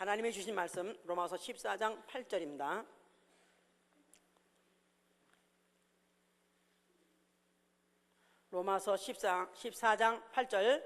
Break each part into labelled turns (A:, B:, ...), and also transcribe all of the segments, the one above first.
A: 하나님이 주신 말씀 로마서 14장 8절입니다. 로마서 14장 8절.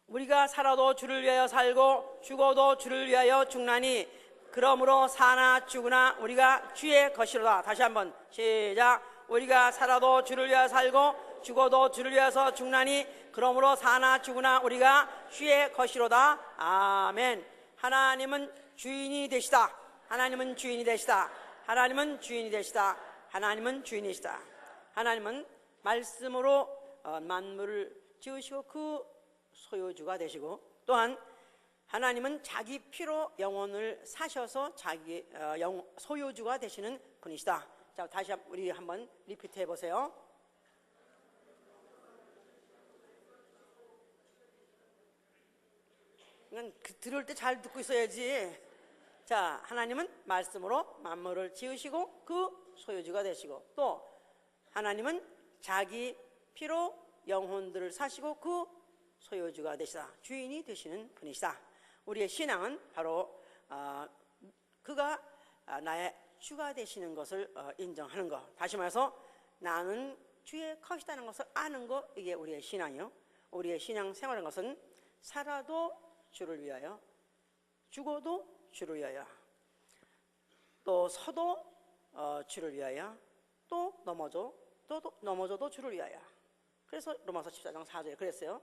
A: 우리가 살아도 주를 위하여 살고 죽어도 주를 위하여 죽나니 그러므로 사나 죽으나 우리가 주의 것이로다. 다시 한번 시작. 우리가 살아도 주를 위하여 살고 죽어도 주를 위하여서 죽나니 그러므로 사나 죽으나 우리가 주의 것이로다. 아멘. 하나님은 주인이 되시다. 하나님은 주인이 되시다. 하나님은 주인이 되시다. 하나님은 주인이시다. 하나님은 말씀으로 만물을 지으시고 그 소유주가 되시고, 또한 하나님은 자기 피로 영혼을 사셔서 자기 소유주가 되시는 분이시다. 자, 다시 우리 한번 리피트 해보세요. 그냥 들을 때 잘 듣고 있어야지. 자, 하나님은 말씀으로 만물을 지으시고 그 소유주가 되시고, 또 하나님은 자기 피로 영혼들을 사시고 그 소유주가 되시다. 주인이 되시는 분이시다. 우리의 신앙은 바로 그가 나의 주가 되시는 것을 인정하는 것. 다시 말해서 나는 주의 것이라는 것을 아는 것, 이게 우리의 신앙이요. 우리의 신앙 생활인 것은 살아도 주를 위하여, 죽어도 주를 위하여, 또 서도 주를 위하여, 또 넘어져도 주를 위하여. 그래서 로마서 14장 4절에 그랬어요.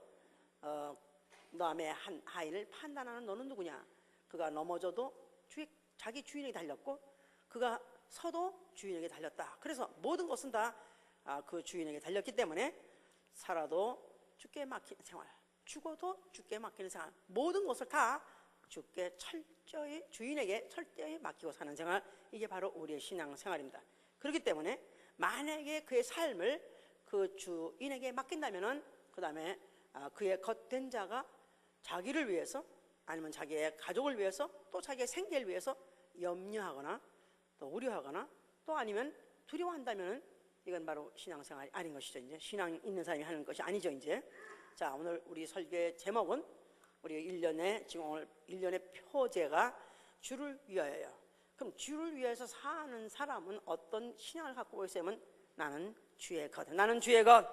A: 남의 한 아이를 판단하는 너는 누구냐? 그가 넘어져도 자기 주인에게 달렸고 그가 서도 주인에게 달렸다. 그래서 모든 것은 다 그 주인에게 달렸기 때문에 살아도 주께 맡기는 생활, 죽어도 주께 맡기는 생활, 모든 것을 다 주께 철저히, 주인에게 철저히 맡기고 사는 생활, 이게 바로 우리의 신앙 생활입니다. 그렇기 때문에 만약에 그의 삶을 그 주인에게 맡긴다면은 그 다음에 그의 겉된 자가 자기를 위해서, 아니면 자기의 가족을 위해서, 또 자기의 생계를 위해서 염려하거나 또 우려하거나 또 아니면 두려워한다면은 이건 바로 신앙생활이 아닌 것이죠. 이제 신앙 있는 사람이 하는 것이 아니죠. 이제 자, 오늘 우리 설교의 제목은 우리 지금 오늘 1년의 표제가 주를 위하여요. 그럼 주를 위해서 사는 사람은 어떤 신앙을 갖고 있으면 나는 주의 것, 나는 주의 것,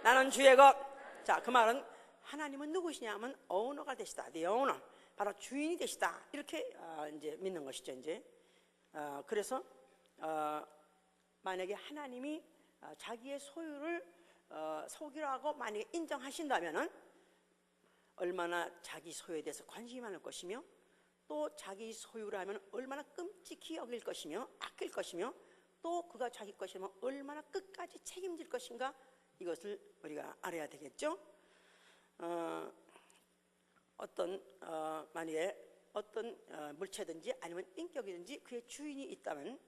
A: 나는 주의 것. 자, 그 말은 하나님은 누구시냐면 오너가 되시다. The owner. 바로 주인이 되시다. 이렇게 이제 믿는 것이죠. 이제 그래서 만약에 하나님이 자기의 소유를 소유라고 만약에 인정하신다면은 얼마나 자기 소유에 대해서 관심이 많을 것이며, 또 자기 소유라면 얼마나 끔찍히 여길 것이며 아낄 것이며, 또 그가 자기 것이면 얼마나 끝까지 책임질 것인가, 이것을 우리가 알아야 되겠죠. 만약에 어떤 물체든지 아니면 인격이든지 그의 주인이 있다면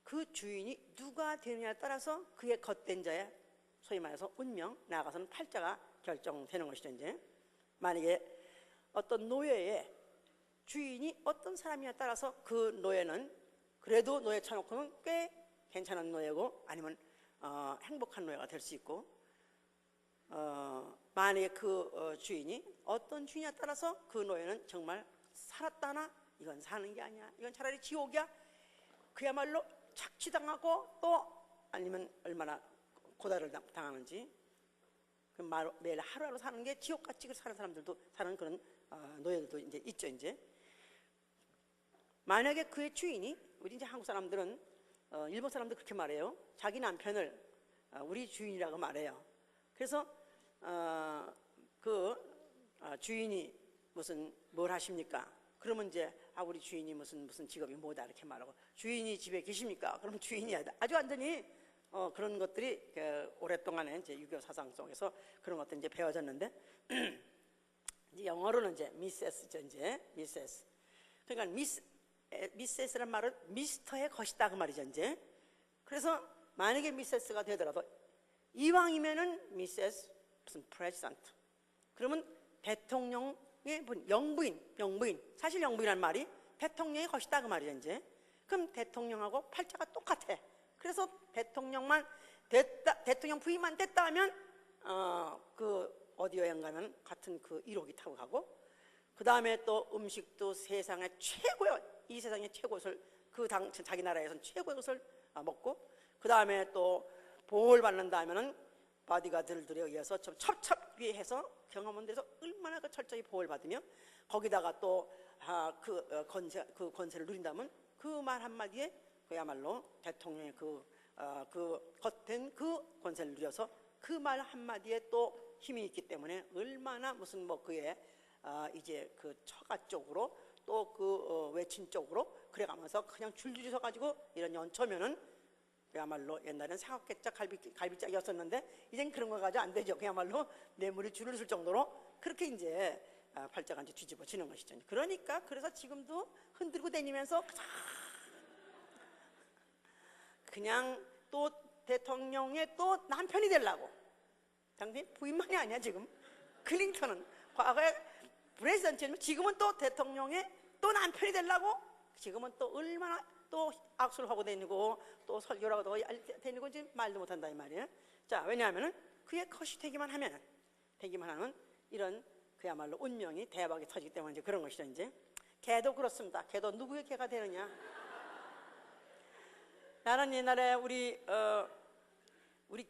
A: 그 주인이 누가 되느냐에 따라서 그의 겉된 자의, 소위 말해서 운명, 나아가서는 팔자가 결정되는 것이죠. 이제 만약에 어떤 노예의 주인이 어떤 사람이냐에 따라서 그 노예는 그래도 노예 쳐놓고는 꽤 괜찮은 노예고, 아니면 행복한 노예가 될 수 있고, 만약에 그 주인이 어떤 주인에 따라서 그 노예는 정말 살았다나 이건 사는 게 아니야, 이건 차라리 지옥이야, 그야말로 착취당하고 또 아니면 얼마나 고달을 당하는지, 매일 하루하루 사는 게 지옥같이 사는 사람들도, 사는 그런 노예들도 이제 있죠. 이제 만약에 그의 주인이, 우리 이제 한국 사람들은 일본 사람들 그렇게 말해요. 자기 남편을 우리 주인이라고 말해요. 그래서 주인이 뭘 하십니까? 그러면 이제 우리 주인이 무슨 직업이 뭐다 이렇게 말하고, 주인이 집에 계십니까? 그러면 주인이야. 아주 완전히 그런 것들이 오랫동안에 이제 유교 사상 속에서 그런 것들이 이제 배워졌는데 이제 영어로는 이제 미세스죠. 이제 미세스. 그러니까 미세스란 말은 미스터의 것이다 그 말이죠. 이제 그래서 만약에 미세스가 되더라도 이왕이면은 미세스 무슨 프레지던트, 그러면 대통령의 영부인, 사실 영부인이라는 말이 대통령의 것이다 그 말이죠. 이제 그럼 대통령하고 팔자가 똑같아. 그래서 대통령 부임만 됐다 하면 그 어디 여행 가면 같은 그 1호기 타고 가고, 그 다음에 또 음식도 세상의 최고의, 이 세상의 최고의 것을, 자기 나라에서는 최고의 것을 먹고, 그 다음에 또 보호를 받는다 하면은 바디가들들에 의해서 좀 첩첩위해서 경험한 데서 얼마나 그 철저히 보호를 받으며, 거기다가 또 그 권세를 누린다면 그 말 한마디에 그야말로 대통령의 그 겉된 그 권세를 누려서 그 말 한마디에 또 힘이 있기 때문에 얼마나 무슨 뭐 그의 이제 그 처가 쪽으로 또 그 외친 쪽으로 그래가면서 그냥 줄줄이 서가지고 이런 연초면은 그야말로 옛날엔 사각개짝 갈비짝이었었는데 이젠 그런 거 가지고 안 되죠. 그야말로 뇌물이 줄을 쓸 정도로 그렇게 이제 팔자가 이제 뒤집어지는 것이죠. 그러니까 그래서 지금도 흔들고 다니면서 그냥 또 대통령의 또 남편이 되려고, 당연히 부인만이 아니야 지금. 클린턴은 과거에 프레지던트였지만 지금은 또 대통령의 또 남편이 되려고, 지금은 또 얼마나 또 악수를 하고 다니고 또 설교를 하고 다니고 지금 말도 못한다 이 말이에요. 자, 왜냐하면은 그의 컷이 되기만 하면 이런 그야말로 운명이 대박이 터지기 때문에 이제 그런 것이죠. 이제 개도 그렇습니다. 개도 누구의 개가 되느냐. 나는 옛날에 우리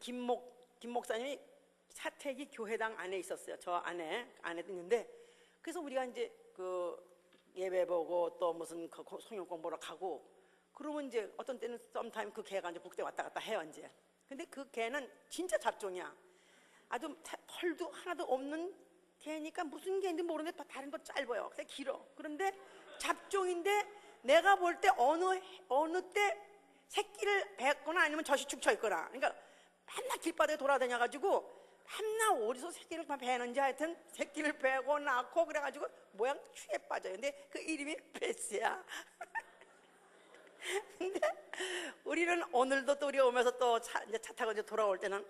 A: 김 목사님이 사택이 교회당 안에 있었어요. 저 안에 있는데, 그래서 우리가 이제 그 예배 보고 또 무슨 그 성경 공부로 가고 그러면 이제 어떤 때는 썸타임 그 개가 이제 국대 왔다 갔다 해요 이제. 근데 그 개는 진짜 잡종이야. 아주 털도 하나도 없는 개니까 무슨 개인지 모르는데 다른 거 짧아요. 그냥 길어. 그런데 잡종인데 내가 볼 때 어느 때 새끼를 뱉거나 아니면 젖이 축쳐 있거나, 그러니까 맨날 길바닥에 돌아다녀가지고 맨날 어디서 새끼를 베는지 하여튼 새끼를 베고 낳고 그래가지고 모양 추에 빠져요. 근데 그 이름이 베스야. 근데 우리는 오늘도 또 우리 오면서 또 차 타고 이제 돌아올 때는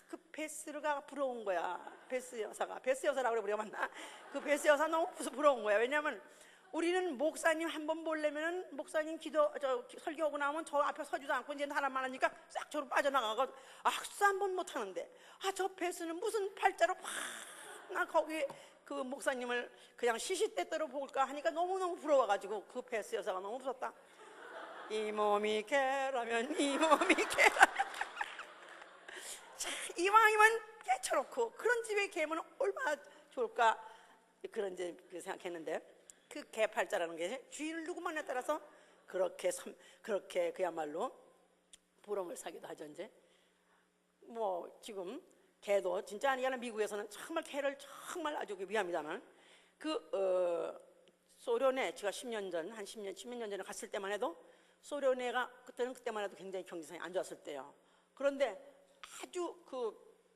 A: 그 베스가 부러운 거야. 베스 여사라고 우리가 만나. 그 베스 여사 너무 부러운 거야. 왜냐면 우리는 목사님 한번 보려면 목사님 설교하고 나오면 저 앞에 서지도 않고 이제 사람만 하니까 싹 저로 빠져나가고 악수 한번 못 하는데, 저 베스는 무슨 팔자로 나 거기 그 목사님을 그냥 시시때때로 볼까 하니까 너무너무 부러워가지고 그 베스 여사가 너무 무섭다. 이 몸이 개라면 이 몸이 개라면 이왕이면 개쳐놓고 그런 집에 개면 얼마나 좋을까, 그런 이제 생각했는데, 그 개팔자라는 게 주인을 누구만에 따라서 그렇게 그야말로 부러움을 사기도 하죠. 이제 뭐 지금 개도 진짜 아니야는 미국에서는 정말 개를 정말 아주 위합니다만, 소련에 제가 10년 전에 갔을 때만 해도 소련에가 그때만 해도 굉장히 경제상이 안 좋았을 때요. 그런데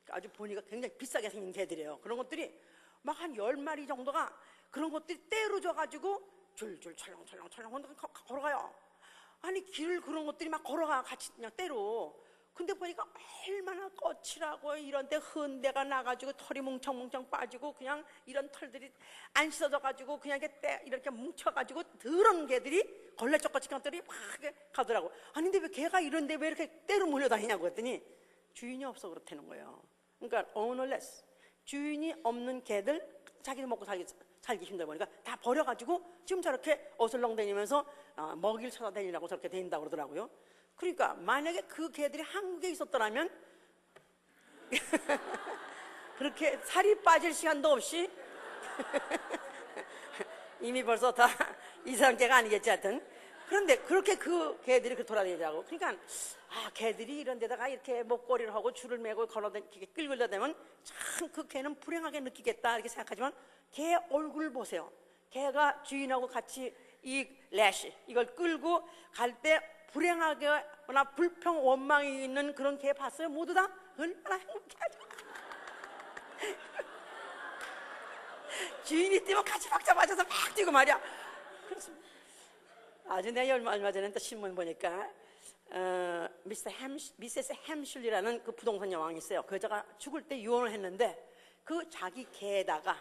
A: 아주 보니까 굉장히 비싸게 생긴 개들이에요. 그런 것들이 막 한 10마리 정도가 그런 것들이 때로 져가지고 줄줄 철렁철렁 걸어가요. 아니 길을 그런 것들이 막 걸어가 같이 그냥 때로. 근데 보니까 얼마나 거칠하고 이런 데 흔대가 나가지고 털이 뭉청뭉청 빠지고 그냥 이런 털들이 안 씻어져가지고 그냥 이렇게 뭉쳐가지고 더러운 개들이 걸레쪽같이 것들이 막 가더라고. 아니 근데 왜 개가 이런데 왜 이렇게 때로 몰려다니냐고 했더니 주인이 없어 그렇다는 거예요. 그러니까 ownerless, 주인이 없는 개들, 자기들 먹고 살기 힘들어 보니까 다 버려가지고 지금 저렇게 어슬렁다니면서 먹이를 찾아다니라고 저렇게 다닌다고 그러더라고요. 그러니까 만약에 그 개들이 한국에 있었더라면 그렇게 살이 빠질 시간도 없이 이미 벌써 다 이상한 개가 아니겠지 하여튼. 그런데 그렇게 그 개들이 돌아다니더라고. 그러니까 개들이 이런 데다가 이렇게 목걸이를 하고 줄을 매고 끌고 다니면 참 그 개는 불행하게 느끼겠다 이렇게 생각하지만, 개 얼굴 보세요. 개가 주인하고 같이 이 래시 이걸 끌고 갈 때 불행하거나 불평 원망이 있는 그런 개 봤어요? 모두 다 얼마나 행복해하죠. 주인이 뛰면 같이 박자 맞아서 막 뛰고 말이야. 그렇습니다. 아주 내가 얼마 전에 또 신문 보니까 미세스 햄슐리라는 그 부동산 여왕이 있어요. 그 여자가 죽을 때 유언을 했는데 그 자기 개에다가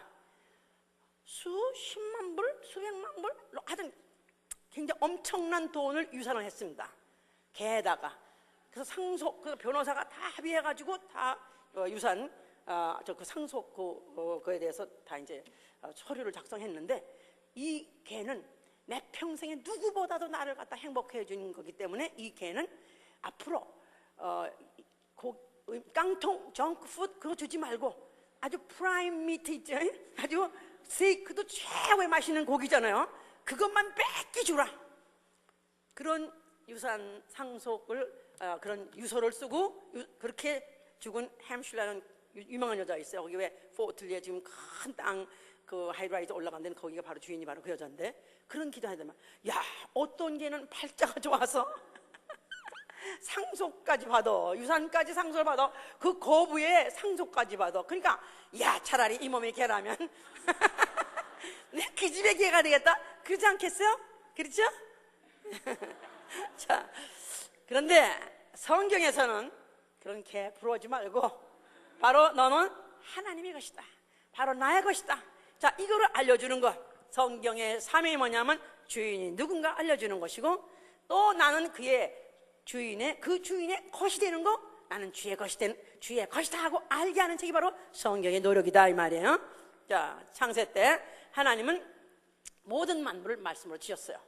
A: 수십만 불, 수백만 불 하여튼 굉장히 엄청난 돈을 유산을 했습니다. 개에다가. 그래서 그 변호사가 다 합의해가지고 다 유산 저 그 상속 그거에 대해서 다 이제 서류를 작성했는데, 이 개는 내 평생에 누구보다도 나를 갖다 행복해 준 거기 때문에 이 개는 앞으로 깡통 정크푸드 그거 주지 말고 아주 프라임 미트 있죠, 아주 스테이크도 최고의 맛있는 고기잖아요, 그것만 뺏기 주라. 그런 유산 상속을 그런 유서를 쓰고 그렇게 죽은 햄슐라는 유명한 여자 있어요. 거기 왜 포틀리에 지금 큰 땅 그 하이라이즈 올라간 데는 거기가 바로 주인이 바로 그 여자인데, 그런 기도해야 되면, 야, 어떤 개는 팔자가 좋아서 상속까지 받아, 유산까지 상속을 받아, 그 거부에 상속까지 받아. 그러니까 야, 차라리 이 몸의 개라면 그 집의 개가 되겠다, 그러지 않겠어요? 그렇죠? 자, 그런데 성경에서는 그런 개 부러워하지 말고 바로 너는 하나님의 것이다, 바로 나의 것이다. 자, 이거를 알려주는 것. 성경의 사명이 뭐냐면 주인이 누군가 알려주는 것이고, 또 나는 그의 주인의 것이 되는 거, 나는 주의 것이다 하고 알게 하는 책이 바로 성경의 노력이다, 이 말이에요. 자, 창세 때 하나님은 모든 만물을 말씀으로 지었어요.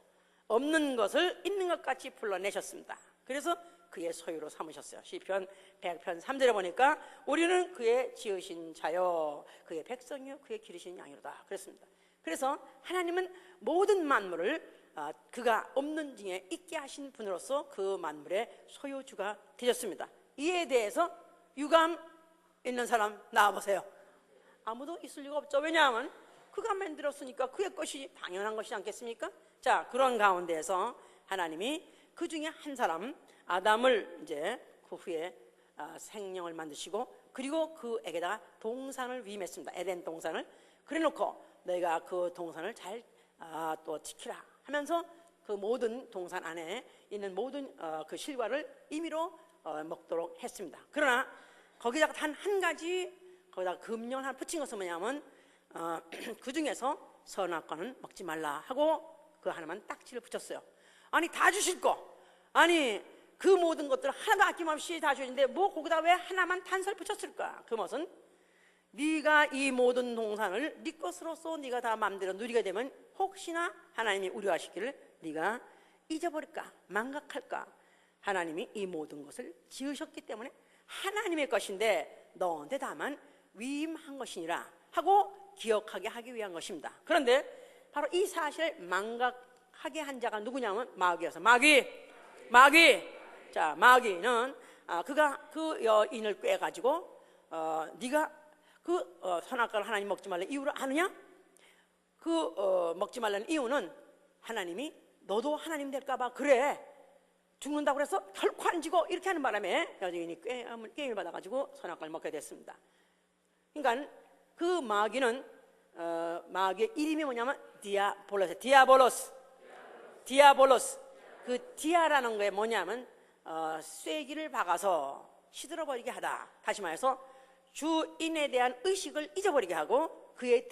A: 없는 것을 있는 것 같이 불러내셨습니다. 그래서 그의 소유로 삼으셨어요. 시편 100편 3절에 보니까 우리는 그의 지으신 자요, 그의 백성이요, 그의 기르신 양이로다 그랬습니다. 그래서 하나님은 모든 만물을 그가 없는 중에 있게 하신 분으로서 그 만물의 소유주가 되셨습니다. 이에 대해서 유감 있는 사람 나와보세요. 아무도 있을 리가 없죠. 왜냐하면 그가 만들었으니까 그의 것이 당연한 것이지 않겠습니까? 자, 그런 가운데에서 하나님이 그 중에 한 사람 아담을 이제 그 후에 생명을 만드시고, 그리고 그에게다가 동산을 위임했습니다. 에덴 동산을. 그래놓고 너희가 그 동산을 잘 또 지키라 하면서 그 모든 동산 안에 있는 모든 그 실과를 임의로 먹도록 했습니다. 그러나 거기다가 단 한 가지 거기다가 금령을 하나 붙인 것은 뭐냐면 그 중에서 선악과는 먹지 말라 하고 그 하나만 딱지를 붙였어요. 아니, 다 주실 거, 아니 그 모든 것들을 하나도 아낌없이 다 주는데 뭐 거기다 왜 하나만 단서를 붙였을까? 그 것은 네가 이 모든 동산을 네 것으로서 네가 다 마음대로 누리게 되면 혹시나 하나님이 우려하시기를 네가 잊어버릴까, 망각할까. 하나님이 이 모든 것을 지으셨기 때문에 하나님의 것인데 너한테 다만 위임한 것이니라 하고 기억하게 하기 위한 것입니다. 그런데 바로 이 사실을 망각하게 한 자가 누구냐면 마귀여서, 마귀. 자, 마귀는 그가 그 여인을 꿰가지고 네가 그 선악과를 하나님 먹지 말라는 이유를 아느냐? 먹지 말라는 이유는 하나님이 너도 하나님 될까봐 그래, 죽는다고 그래서 결코 안 지고 이렇게 하는 바람에 여인이 꾀임을 받아가지고 선악과를 먹게 됐습니다. 그러니까 그 마귀는 마귀의 이름이 뭐냐면 디아볼로스. 그 디아라는 게 뭐냐면 쐐기를 박아서 시들어버리게 하다. 다시 말해서 주인에 대한 의식을 잊어버리게 하고 그의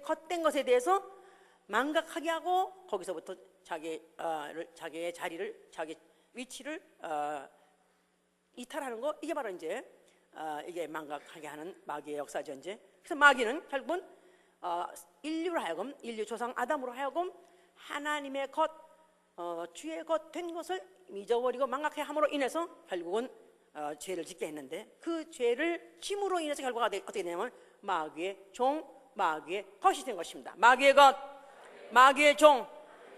A: 겉된 것에 대해서 망각하게 하고 거기서부터 자기의 자리를, 자기 위치를 이탈하는 거, 이게 바로 이제 이게 망각하게 하는 마귀의 역사죠. 이제 그래서 마귀는 결국은 인류 조상 아담으로 하여금 하나님의 것, 주의 것 된 것을 잊어버리고 망각해 함으로 인해서 결국은 죄를 짓게 했는데, 그 죄를 짐으로 인해서 결과가 어떻게 되냐면 마귀의 종, 마귀의 것이 된 것입니다. 마귀의 것, 마귀의 종.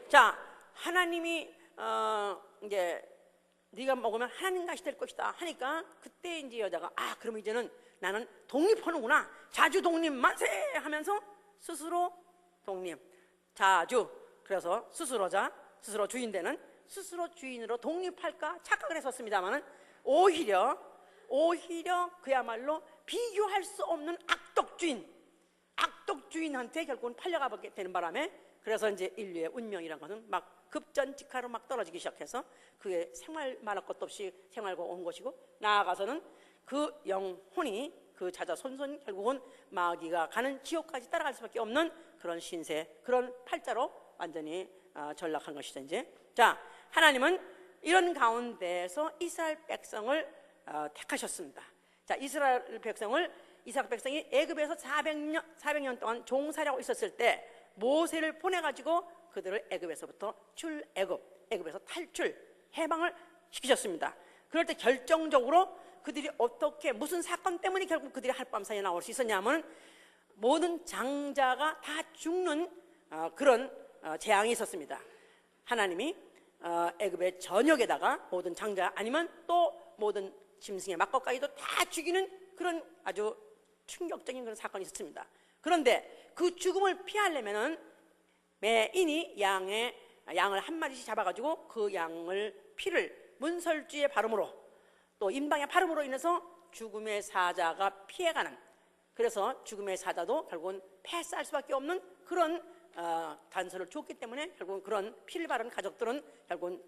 A: 자, 하나님이 이제 네가 먹으면 하나님 같이 될 것이다 하니까 그때 이제 여자가 그럼 이제는 나는 독립하는구나, 자주 독립 만세 하면서 스스로 독립, 자주. 그래서 스스로 주인 되는, 스스로 주인으로 독립할까 착각을 했었습니다만은 오히려 그야말로 비교할 수 없는 악독주인한테 결국은 팔려가게 되는 바람에, 그래서 이제 인류의 운명이란 것은 막 급전직하로 막 떨어지기 시작해서 그의 생활 말할 것도 없이 생활과 온 것이고, 나아가서는 그 영혼이 그 자자손손 결국은 마귀가 가는 지옥까지 따라갈 수밖에 없는 그런 신세, 그런 팔자로 완전히 전락한 것이죠. 이제 자, 하나님은 이런 가운데에서 이스라엘 백성을 택하셨습니다. 자, 이스라엘 백성을 이스라엘 백성이 애굽에서 400년 동안 종살이하고 있었을 때 모세를 보내가지고 그들을 애굽에서부터 애굽에서 탈출, 해방을 시키셨습니다. 그럴 때 결정적으로 그들이 어떻게 무슨 사건 때문에 결국 그들이 하룻밤 사이에 나올 수 있었냐면 모든 장자가 다 죽는 그런 재앙이 있었습니다. 하나님이 애굽의 전역에다가 모든 장자 아니면 또 모든 짐승의 막것까지도 다 죽이는 그런 아주 충격적인 그런 사건이 있었습니다. 그런데 그 죽음을 피하려면은 매인이 양을 한 마리씩 잡아가지고 그 양을 피를 문설주의 발음으로 또 임방의 발음으로 인해서 죽음의 사자가 피해가는, 그래서 죽음의 사자도 결국은 패스할 수밖에 없는 그런 단서를 줬기 때문에 결국은 그런 피를 바른 가족들은 결국은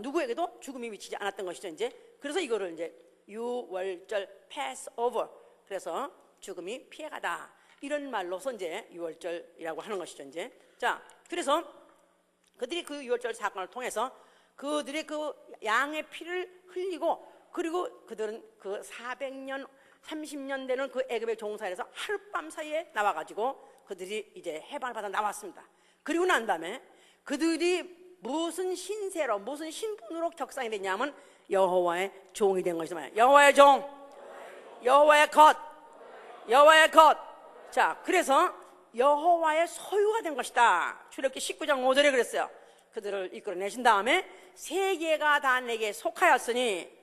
A: 누구에게도 죽음이 미치지 않았던 것이죠. 이제 그래서 이거를 이제 유월절 패스오버, 그래서 죽음이 피해가다 이런 말로서 이제 유월절이라고 하는 것이죠. 이제 자, 그래서 그들이 그 유월절 사건을 통해서 그들의 그 양의 피를 흘리고, 그리고 그들은 그 400년 30년 되는 그 애굽의 종살이에서 하룻밤 사이에 나와가지고 그들이 이제 해방을 받아 나왔습니다. 그리고 난 다음에 그들이 무슨 신세로 무슨 신분으로 격상이 됐냐면 여호와의 종이 된 것이다. 여호와의 종, 여호와의 것, 여호와의 것. 자, 그래서 여호와의 소유가 된 것이다. 출애굽기 19장 5절에 그랬어요. 그들을 이끌어내신 다음에 세계가 다 내게 속하였으니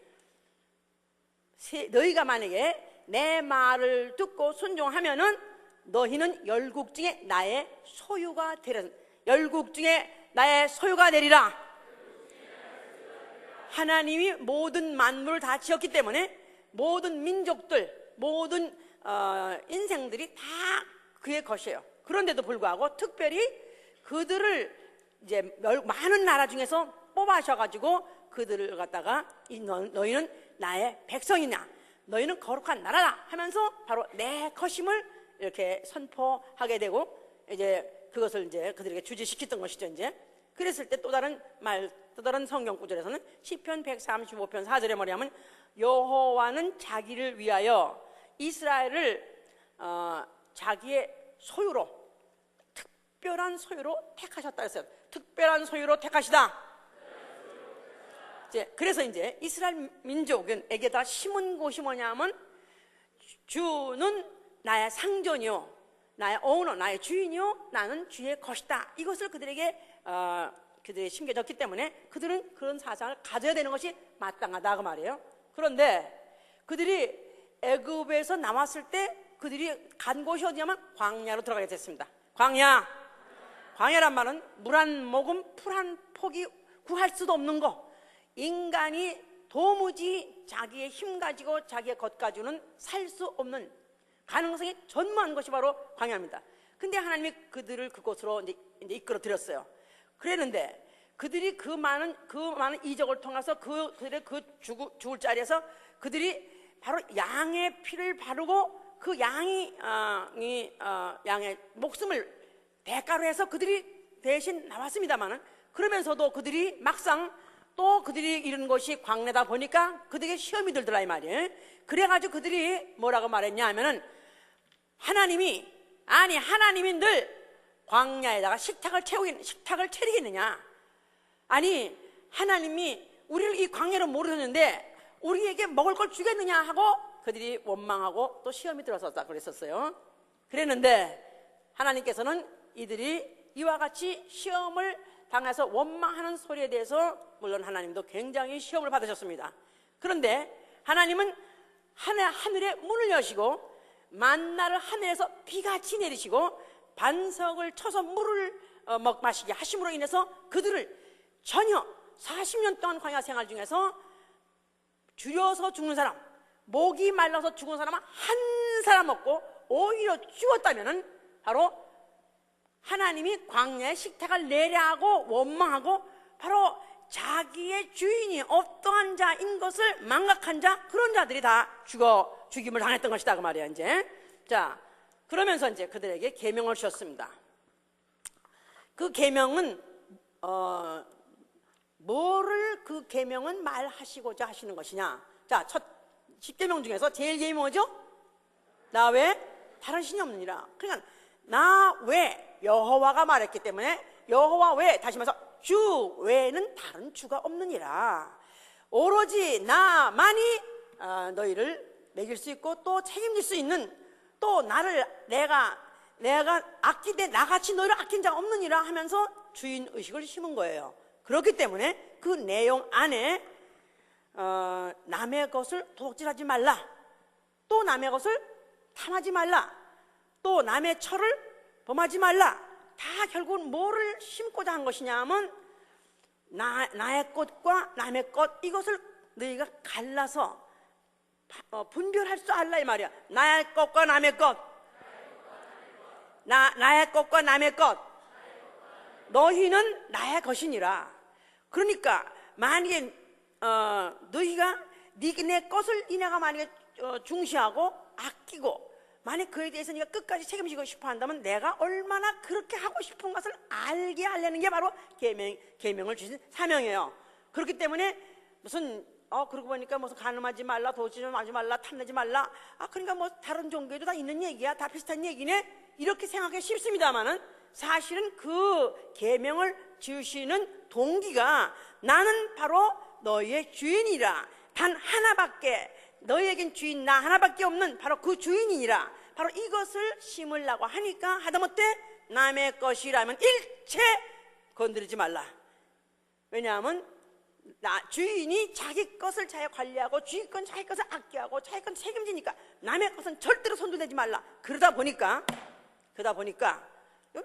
A: 너희가 만약에 내 말을 듣고 순종하면은 너희는 열국 중에 나의 소유가 되리라. 열국 중에 나의 소유가 되리라. 하나님이 모든 만물을 다 지었기 때문에 모든 민족들, 모든 인생들이 다 그의 것이에요. 그런데도 불구하고 특별히 그들을 이제 많은 나라 중에서 뽑아셔가지고 그들을 갖다가 너희는 나의 백성이냐, 너희는 거룩한 나라다 하면서 바로 내 것임을 이렇게 선포하게 되고 이제 그것을 이제 그들에게 주지시켰던 것이죠. 이제 그랬을 때 또 다른 성경 구절에서는 시편 135편 4절에 뭐냐면 여호와는 자기를 위하여 이스라엘을 자기의 소유로, 특별한 소유로 택하셨다 했어요. 특별한 소유로 택하시다. 그래서 이제 이스라엘 민족에게다 심은 곳이 뭐냐면 주는 나의 상전이요, 나의 오너, 나의 주인이요, 나는 주의 것이다. 이것을 그들에게 그들이 심겨졌기 때문에 그들은 그런 사상을 가져야 되는 것이 마땅하다 그 말이에요. 그런데 그들이 애굽에서 나왔을 때 그들이 간 곳이 어디냐면 광야로 들어가게 됐습니다. 광야란 말은 물 한 모금, 풀 한 폭이 구할 수도 없는 거, 인간이 도무지 자기의 힘 가지고 자기의 것 가지고는 살 수 없는 가능성이 전무한 것이 바로 광야입니다. 근데 하나님이 그들을 그곳으로 이제 이끌어 들였어요. 그랬는데 그들이 그 많은 이적을 통해서 그들의 죽을 자리에서 그들이 바로 양의 피를 바르고 그 양의 목숨을 대가로 해서 그들이 대신 나왔습니다만은, 그러면서도 그들이 막상 또 그들이 이런 것이 광야다 보니까 그들에게 시험이 들더라 이 말이에요. 그래가지고 그들이 뭐라고 말했냐 하면은 하나님이 늘 광야에다가 식탁을 차리겠느냐, 아니 하나님이 우리를 이 광야로 모르셨는데 우리에게 먹을 걸 주겠느냐 하고 그들이 원망하고 또 시험이 들어섰다 그랬었어요. 그랬는데 하나님께서는 이들이 이와 같이 시험을 당해서 원망하는 소리에 대해서 물론 하나님도 굉장히 시험을 받으셨습니다. 그런데 하나님은 하늘의 문을 여시고 만나를 하늘에서 비같이 내리시고 반석을 쳐서 물을 마시게 하심으로 인해서 그들을 전혀 40년 동안 광야 생활 중에서 줄여서 죽는 사람, 목이 말라서 죽은 사람은 한 사람 없고 오히려 죽었다면은 바로 하나님이 광야에 식탁을 내려하고 원망하고 바로 자기의 주인이 어떠한 자인 것을 망각한 자, 그런 자들이 다 죽임을 당했던 것이다 그 말이야. 이제 자, 그러면서 이제 그들에게 계명을 주셨습니다. 그 계명은 뭐를 그 계명은 말하시고자 하시는 것이냐? 자, 첫 10계명 중에서 제일 계명이 뭐죠? 나 외 다른 신이 없느니라. 그러니까 나 외 여호와가 말했기 때문에 여호와 외, 다시 말해서 주 외에는 다른 주가 없느니라. 오로지 나만이 너희를 먹일 수 있고 또 책임질 수 있는, 또 나를 내가 아끼되 나같이 너희를 아낀 자가 없느니라 하면서 주인의식을 심은 거예요. 그렇기 때문에 그 내용 안에 남의 것을 도둑질하지 말라, 또 남의 것을 탐하지 말라, 또 남의 철을 범하지 말라, 다 결국은 뭐를 심고자 한 것이냐 하면 나의 것과 남의 것, 이것을 너희가 갈라서 분별할 줄 알라 이 말이야. 나의 것과 남의 것, 나의 것과 남의 것, 너희는 나의 것이니라. 그러니까 만약에 너희가 내 것을 니네가 만약에 중시하고 아끼고, 만약 그에 대해서 네가 끝까지 책임지고 싶어 한다면 내가 얼마나 그렇게 하고 싶은 것을 알게 하려는 게 바로 계명을 주신 사명이에요. 그렇기 때문에 무슨 그러고 보니까 무슨 간음하지 말라, 도둑질하지 말라, 탐내지 말라, 그러니까 뭐 다른 종교에도 다 있는 얘기야, 다 비슷한 얘기네, 이렇게 생각하기 쉽습니다만은 사실은 그 계명을 지으시는 동기가 나는 바로 너희의 주인이라, 단 하나밖에, 너희에겐 주인 나 하나밖에 없는 바로 그 주인이니라. 바로 이것을 심으려고 하니까 하다못해 남의 것이라면 일체 건드리지 말라. 왜냐하면 주인이 자기 것을 잘 관리하고 주인 건 자기 것을 아껴하고 자기 건 책임지니까 남의 것은 절대로 손들대지 말라. 그러다 보니까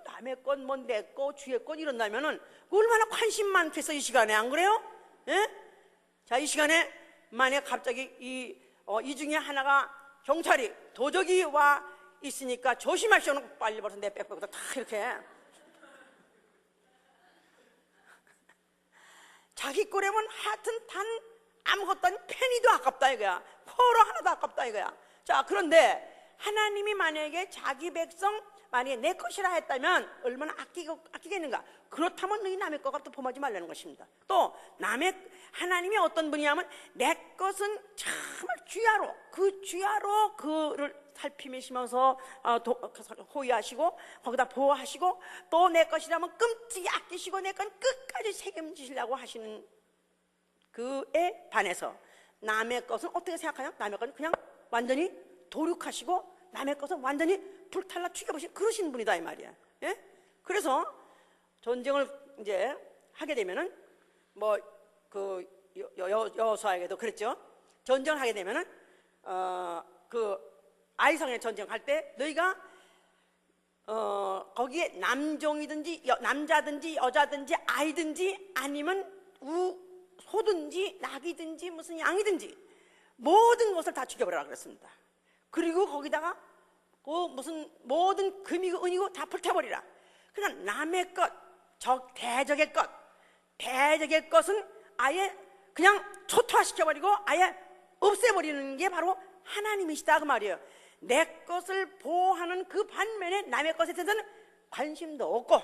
A: 남의 건 뭐 내 거 주의 건 이런다면은 얼마나 관심 많겠어 이 시간에, 안 그래요? 예? 자, 이 시간에 만약 갑자기 이 중에 하나가 경찰이 도적이 와 있으니까 조심하시오는 빨리 벌써 내 백부터 다 이렇게 자기 거라면 하여튼 단 아무것도 아닌 페니도 아깝다 이거야. 포로 하나도 아깝다 이거야. 자, 그런데 하나님이 만약에 자기 백성 만약에 내 것이라 했다면 얼마나 아끼겠는가. 그렇다면 너희 남의 것과 또 범하지 말라는 것입니다. 또 하나님이 어떤 분이냐면 내 것은 정말 주야로, 그 주야로 그를 살피시면서 호위하시고 거기다 보호하시고, 또 내 것이라면 끔찍이 아끼시고 내 건 끝까지 책임지시려고 하시는 그에 반해서 남의 것은 어떻게 생각하냐? 남의 것은 그냥 완전히 도륙하시고 남의 것은 완전히 불탈라 죽여보시는 그러신 분이다 이 말이야. 예? 그래서 전쟁을 이제 하게 되면은 뭐 그 여호수아에게도 그랬죠. 전쟁을 하게 되면은 그 아이성의 전쟁할 때 너희가 거기에 남종이든지 남자든지 여자든지 아이든지 아니면 소든지 낙이든지 무슨 양이든지 모든 것을 다 죽여버리라 그랬습니다. 그리고 거기다가 그 무슨 모든 금이고 은이고 다 불태버리라. 그러니까 남의 것, 대적의 것은 아예 그냥 초토화시켜버리고 아예 없애버리는 게 바로 하나님이시다 그 말이에요. 내 것을 보호하는 그 반면에 남의 것에 대해서는 관심도 없고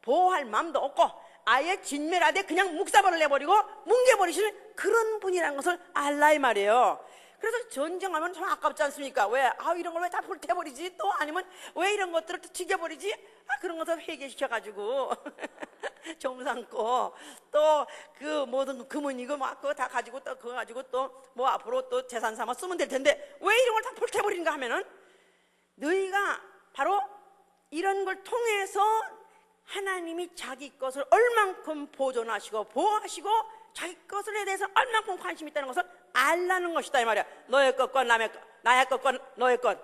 A: 보호할 마음도 없고 아예 진멸하되 그냥 묵사발을 내버리고 뭉개버리시는 그런 분이라는 것을 알라 이 말이에요. 그래서 전쟁하면 참 아깝지 않습니까? 왜? 이런 걸 왜 다 불태버리지? 또 아니면 왜 이런 것들을 또 죽여버리지? 그런 것을 회개시켜가지고 정 삼고 또 그 모든 금은이고 막 그거 다 가지고 또 그거 가지고 또 뭐 앞으로 또 재산 삼아 쓰면 될 텐데 왜 이런 걸 다 불태버리는가 하면은 너희가 바로 이런 걸 통해서 하나님이 자기 것을 얼만큼 보존하시고 보호하시고 자기 것에 대해서 얼만큼 관심이 있다는 것을 알라는 것이다 이 말이야. 너의 것과 남의 것, 나의 것과 너의 것,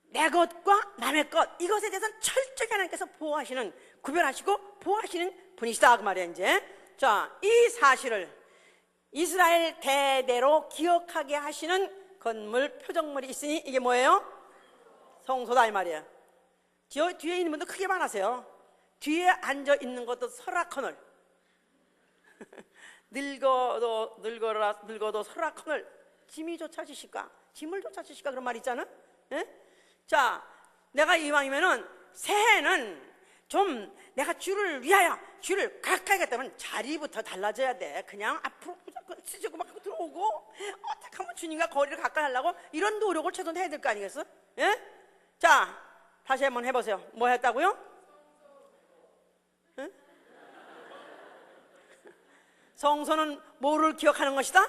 A: 내 것과 남의 것, 이것에 대해서는 철저히 하나님께서 보호하시는, 구별하시고 보호하시는 분이시다 그 말이야. 이제 자, 이 사실을 이스라엘 대대로 기억하게 하시는 건물, 표적물이 있으니 이게 뭐예요? 성소다 이 말이야. 뒤에 있는 분도 크게 말하세요. 뒤에 앉아 있는 것도 설악헌을 늙어도 설악헌을 짐이 쫓아지실까? 짐을 쫓아지실까? 그런 말 있잖아. 예? 자, 내가 이왕이면은 새해는 좀 내가 주를 위하여 주를 가까이 갔다면 자리부터 달라져야 돼. 그냥 앞으로 쓰지고 막 들어오고 어떻게 하면 주님과 거리를 가까이 하려고 이런 노력을 최소한 해야 될 거 아니겠어? 예? 자, 다시 한번 해보세요. 뭐 했다고요? 예? 성소는 뭐를 기억하는 것이다?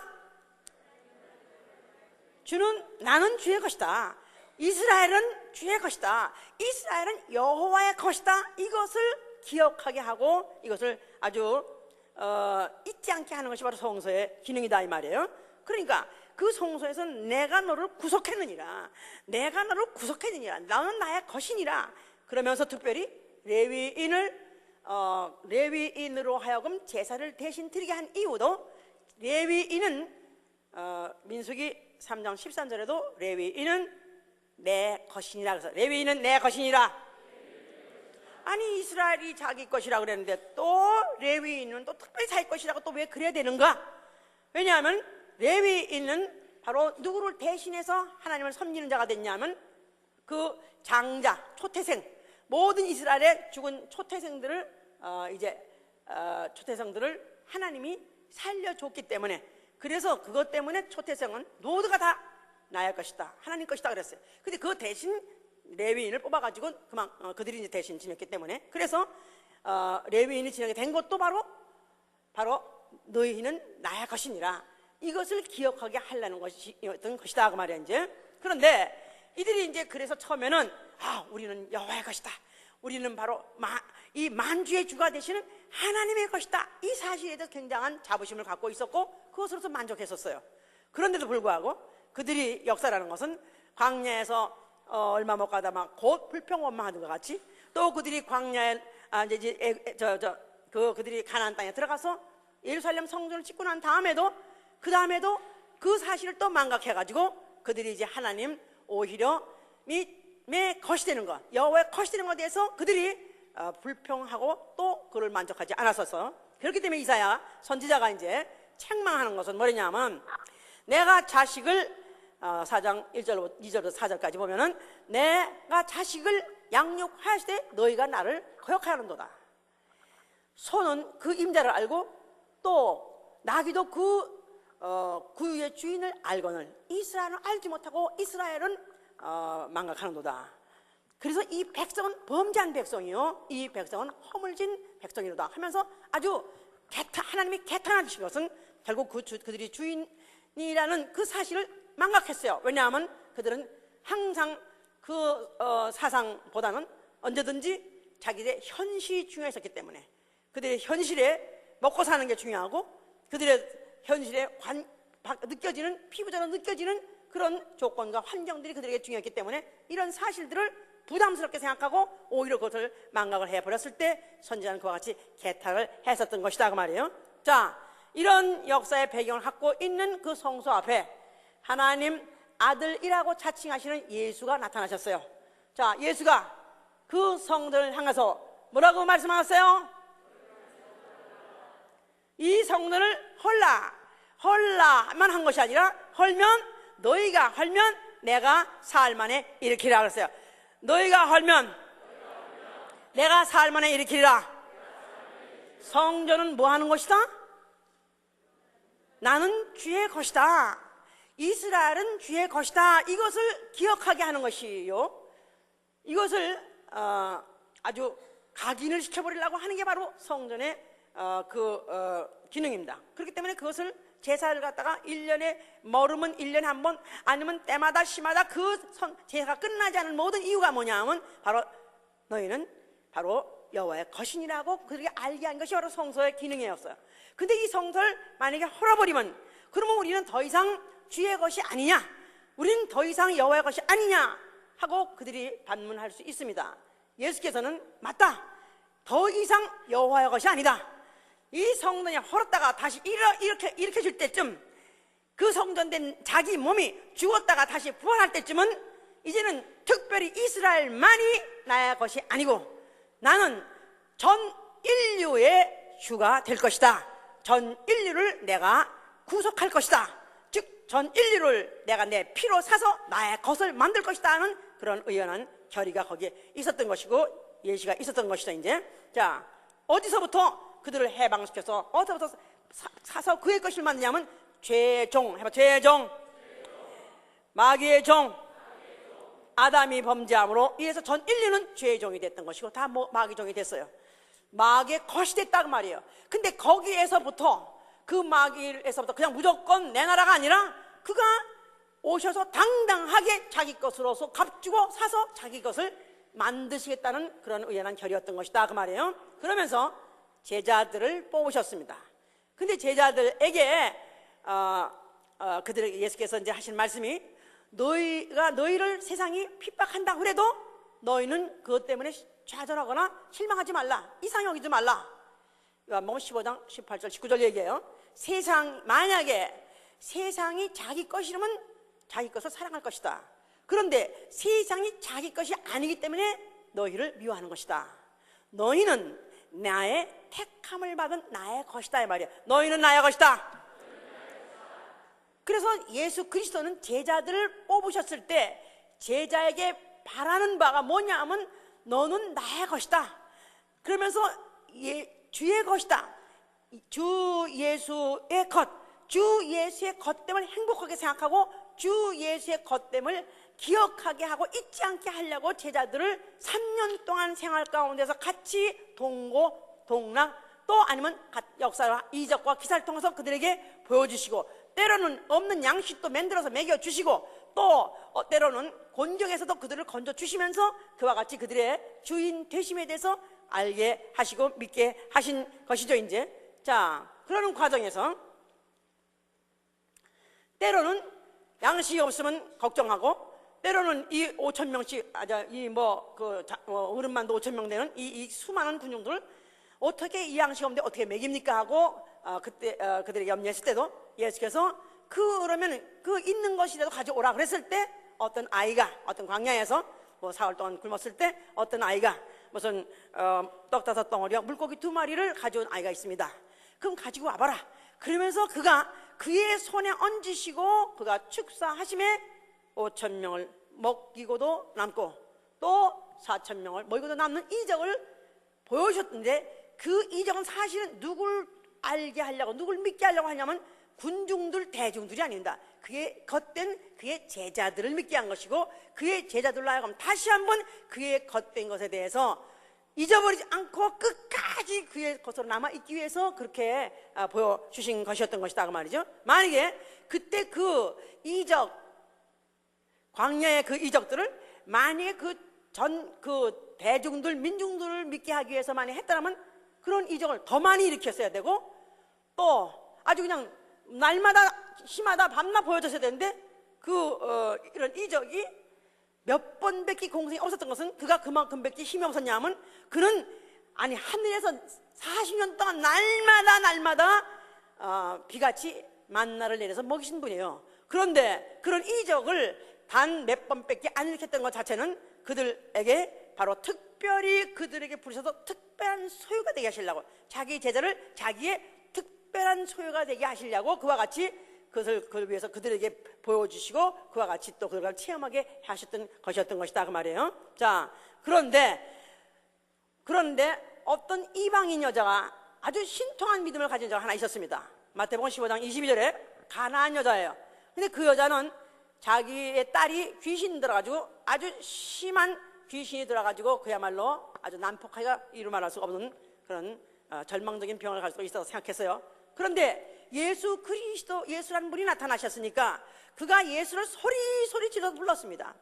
A: 나는 주의 것이다. 이스라엘은 주의 것이다. 이스라엘은 여호와의 것이다. 이것을 기억하게 하고 이것을 아주 잊지 않게 하는 것이 바로 성소의 기능이다 이 말이에요. 그러니까 그 성소에서는 내가 너를 구속했느니라. 내가 너를 구속했느니라. 너는 나의 것이니라. 그러면서 특별히 레위인으로 하여금 제사를 대신 드리게 한 이유도 레위인은 민수기 3장 13절에도 레위인은 내 것이니라. 그래서 레위인은 내 것이니라. 아니 이스라엘이 자기 것이라 그랬는데 또 레위인은 또 특별히 자기 것이라고 또 왜 그래야 되는가? 왜냐하면 레위인은 바로 누구를 대신해서 하나님을 섬기는 자가 됐냐면 그 장자, 초태생, 모든 이스라엘의 죽은 초태생들을 초태생들을 하나님이 살려줬기 때문에, 그래서 그것 때문에 초태생은 모두가 다 나의 것이다, 하나님 것이다 그랬어요. 근데 그 대신 레위인을 뽑아가지고 그들이 이제 대신 지냈기 때문에, 그래서 레위인이 지내게 된 것도 바로 너희는 나의 것이니라. 이것을 기억하게 하려는 것이었던 것이다 그 말이야 이제. 그런데 이들이 이제 그래서 처음에는 우리는 여호와의 것이다, 우리는 바로 이 만주의 주가 되시는 하나님의 것이다, 이 사실에 대해서 굉장한 자부심을 갖고 있었고 그것으로서 만족했었어요. 그런데도 불구하고 그들이 역사라는 것은 광야에서 얼마 못 가다 막 곧 불평원망하는 것 같이, 또 그들이 광야에 그들이 가나안 땅에 들어가서 예루살렘 성전을 짓고 난 다음에도 그 사실을 또 망각해가지고 그들이 이제 하나님 오히려 의 것이 되는 것, 여호와의 것이 되는 것에 대해서 그들이 불평하고 또 그를 만족하지 않았어서, 그렇기 때문에 이사야 선지자가 이제 책망하는 것은 뭐냐면, 내가 자식을 4장 1절부터 2절부터 4절까지 보면은 내가 자식을 양육하시되 너희가 나를 거역하는도다. 소는 그 임자를 알고 또 나귀도 그의 주인을 알거늘 이스라엘은 알지 못하고 이스라엘은 망각하는도다. 그래서 이 백성은 범죄한 백성이요, 이 백성은 허물진 백성이로다 하면서 아주 하나님이 개탄하신 것은 결국 그들이 주인이라는 그 사실을 망각했어요. 왜냐하면 그들은 항상 그 사상보다는 언제든지 자기들의 현실이 중요했었기 때문에, 그들의 현실에 먹고 사는 게 중요하고 그들의 현실에 느껴지는, 피부적으로 느껴지는 그런 조건과 환경들이 그들에게 중요했기 때문에 이런 사실들을 부담스럽게 생각하고 오히려 그것을 망각을 해버렸을 때 선지자는 그와 같이 개탄을 했었던 것이다 그 말이에요. 자, 이런 역사의 배경을 갖고 있는 그 성소 앞에 하나님 아들이라고 자칭하시는 예수가 나타나셨어요. 자, 예수가 그 성전을 향해서 뭐라고 말씀하셨어요? 이 성전을 헐라만 한 것이 아니라 너희가 헐면 내가 사흘 만에 일으키라 그랬어요. 너희가 헐면 내가 사흘 만에 일으키리라. 성전은 뭐 하는 것이다? 나는 주의 것이다, 이스라엘은 주의 것이다, 이것을 기억하게 하는 것이요, 이것을 아주 각인을 시켜버리려고 하는 게 바로 성전의 기능입니다. 그렇기 때문에 그것을 제사를 갖다가 1년에 머르면 1년에 한 번, 아니면 때마다 시마다 제사가 끝나지 않은 모든 이유가 뭐냐면 바로 너희는 바로 여호와의 것이니라고 그들에게 알게 한 것이 바로 성소의 기능이었어요. 근데 이 성소를 만약에 헐어버리면 그러면 우리는 더 이상 주의 것이 아니냐, 우리는 더 이상 여호와의 것이 아니냐 하고 그들이 반문할 수 있습니다. 예수께서는 맞다, 더 이상 여호와의 것이 아니다, 이 성전이 헐었다가 다시 일으켜질 때쯤, 그 성전된 자기 몸이 죽었다가 다시 부활할 때쯤은 이제는 특별히 이스라엘만이 나의 것이 아니고 나는 전 인류의 주가 될 것이다, 전 인류를 내가 구속할 것이다, 즉 전 인류를 내가 내 피로 사서 나의 것을 만들 것이다 하는 그런 의연한 결의가 거기에 있었던 것이고, 예시가 있었던 것이죠. 이제 자, 어디서부터 그들을 해방시켜서 어디서부터 사서 그의 것을 만드냐면 죄종, 해봐. 죄종, 마귀의 종, 아담이 범죄함으로 이래서 전 인류는 죄의 종이 됐던 것이고 다 마귀 종이 됐어요. 마귀의 것이 됐다 그 말이에요. 근데 거기에서부터 그 마귀에서부터 그냥 무조건 내 나라가 아니라 그가 오셔서 당당하게 자기 것으로서 값주고 사서 자기 것을 만드시겠다는 그런 의연한 결의였던 것이다 그 말이에요. 그러면서 제자들을 뽑으셨습니다. 근데 제자들에게 그들에게 예수께서 이제 하신 말씀이 너희를 세상이 핍박한다 그래도 너희는 그것 때문에 좌절하거나 실망하지 말라, 이상히 여기지 말라. 요한복음 15장 18절 19절 얘기해요. 만약에 세상이 자기 것이라면 자기 것을 사랑할 것이다. 그런데 세상이 자기 것이 아니기 때문에 너희를 미워하는 것이다. 너희는 나의 택함을 받은 나의 것이다 이 말이야. 너희는 나의 것이다. 그래서 예수 그리스도는 제자들을 뽑으셨을 때 제자에게 바라는 바가 뭐냐 하면 너는 나의 것이다. 그러면서 주의 것이다. 주 예수의 것, 주 예수의 것됨을 행복하게 생각하고 주 예수의 것됨을 기억하게 하고 잊지 않게 하려고 제자들을 3년 동안 생활 가운데서 같이 동고 동락 또 아니면 역사와 이적과 기사를 통해서 그들에게 보여주시고 때로는 없는 양식도 만들어서 먹여주시고 또 때로는 곤경에서도 그들을 건져주시면서 그와 같이 그들의 주인 되심에 대해서 알게 하시고 믿게 하신 것이죠. 이제 자, 그러는 과정에서 때로는 양식이 없으면 걱정하고 때로는 이 5,000명씩 어른만도 5,000명 되는 이 수많은 군중들을 어떻게 이 양식 없는데 어떻게 먹입니까 하고 그때 그들이 염려했을 때도 예수께서 그러면 그 있는 것이라도 가져오라 그랬을 때 어떤 아이가 어떤 광야에서 뭐 사흘 동안 굶었을 때 어떤 아이가 무슨 떡 5덩어리와 물고기 2마리를 가져온 아이가 있습니다. 그럼 가지고 와봐라. 그러면서 그가 그의 손에 얹으시고 그가 축사하심에 5,000명을 먹이고도 남고 또 4,000명을 먹이고도 남는 이적을 보여주셨는데 그 이적은 사실은 누굴 알게 하려고 누굴 믿게 하려고 하냐면 군중들 대중들이 아닙니다. 그의 겉된 그의 제자들을 믿게 한 것이고 그의 제자들로 하여금 다시 한번 그의 겉된 것에 대해서 잊어버리지 않고 끝까지 그의 것으로 남아있기 위해서 그렇게 보여주신 것이었던 것이다 그 말이죠. 만약에 그때 그 이적 광야의 그 이적들을 만약에 그 대중들 민중들을 믿게 하기 위해서 만약 했다면 그런 이적을 더 많이 일으켰어야 되고 또 아주 그냥 날마다 시마다 밤낮 보여줬어야 되는데 이런 이적이 몇 번밖에 공생이 없었던 것은 그가 그만큼밖에 힘이 없었냐 하면 그는 하늘에서 40년 동안 날마다 비같이 만나를 내려서 먹이신 분이에요. 그런데 그런 이적을 단 몇 번밖에 안 일으켰던 것 자체는 그들에게 바로 특별히 그들에게 부르셔서 특별한 소유가 되게 하시려고 자기 제자를 자기의 특별한 소유가 되게 하시려고 그와 같이 그걸 위해서 그들에게 보여주시고 그와 같이 또 그걸 체험하게 하셨던 것이었던 것이다 그 말이에요. 자, 그런데 어떤 이방인 여자가 아주 신통한 믿음을 가진 여자가 하나 있었습니다. 마태복음 15장 22절에 가나안 여자예요. 근데 그 여자는 자기의 딸이 귀신 들어가지고 아주 심한 귀신이 들어가지고 그야말로 아주 난폭하기가 이루 말할 수가 없는 그런 절망적인 병을 가지고 있어서 생각했어요. 그런데 예수 그리스도 예수라는 분이 나타나셨으니까 그가 예수를 소리 질러 불렀습니다.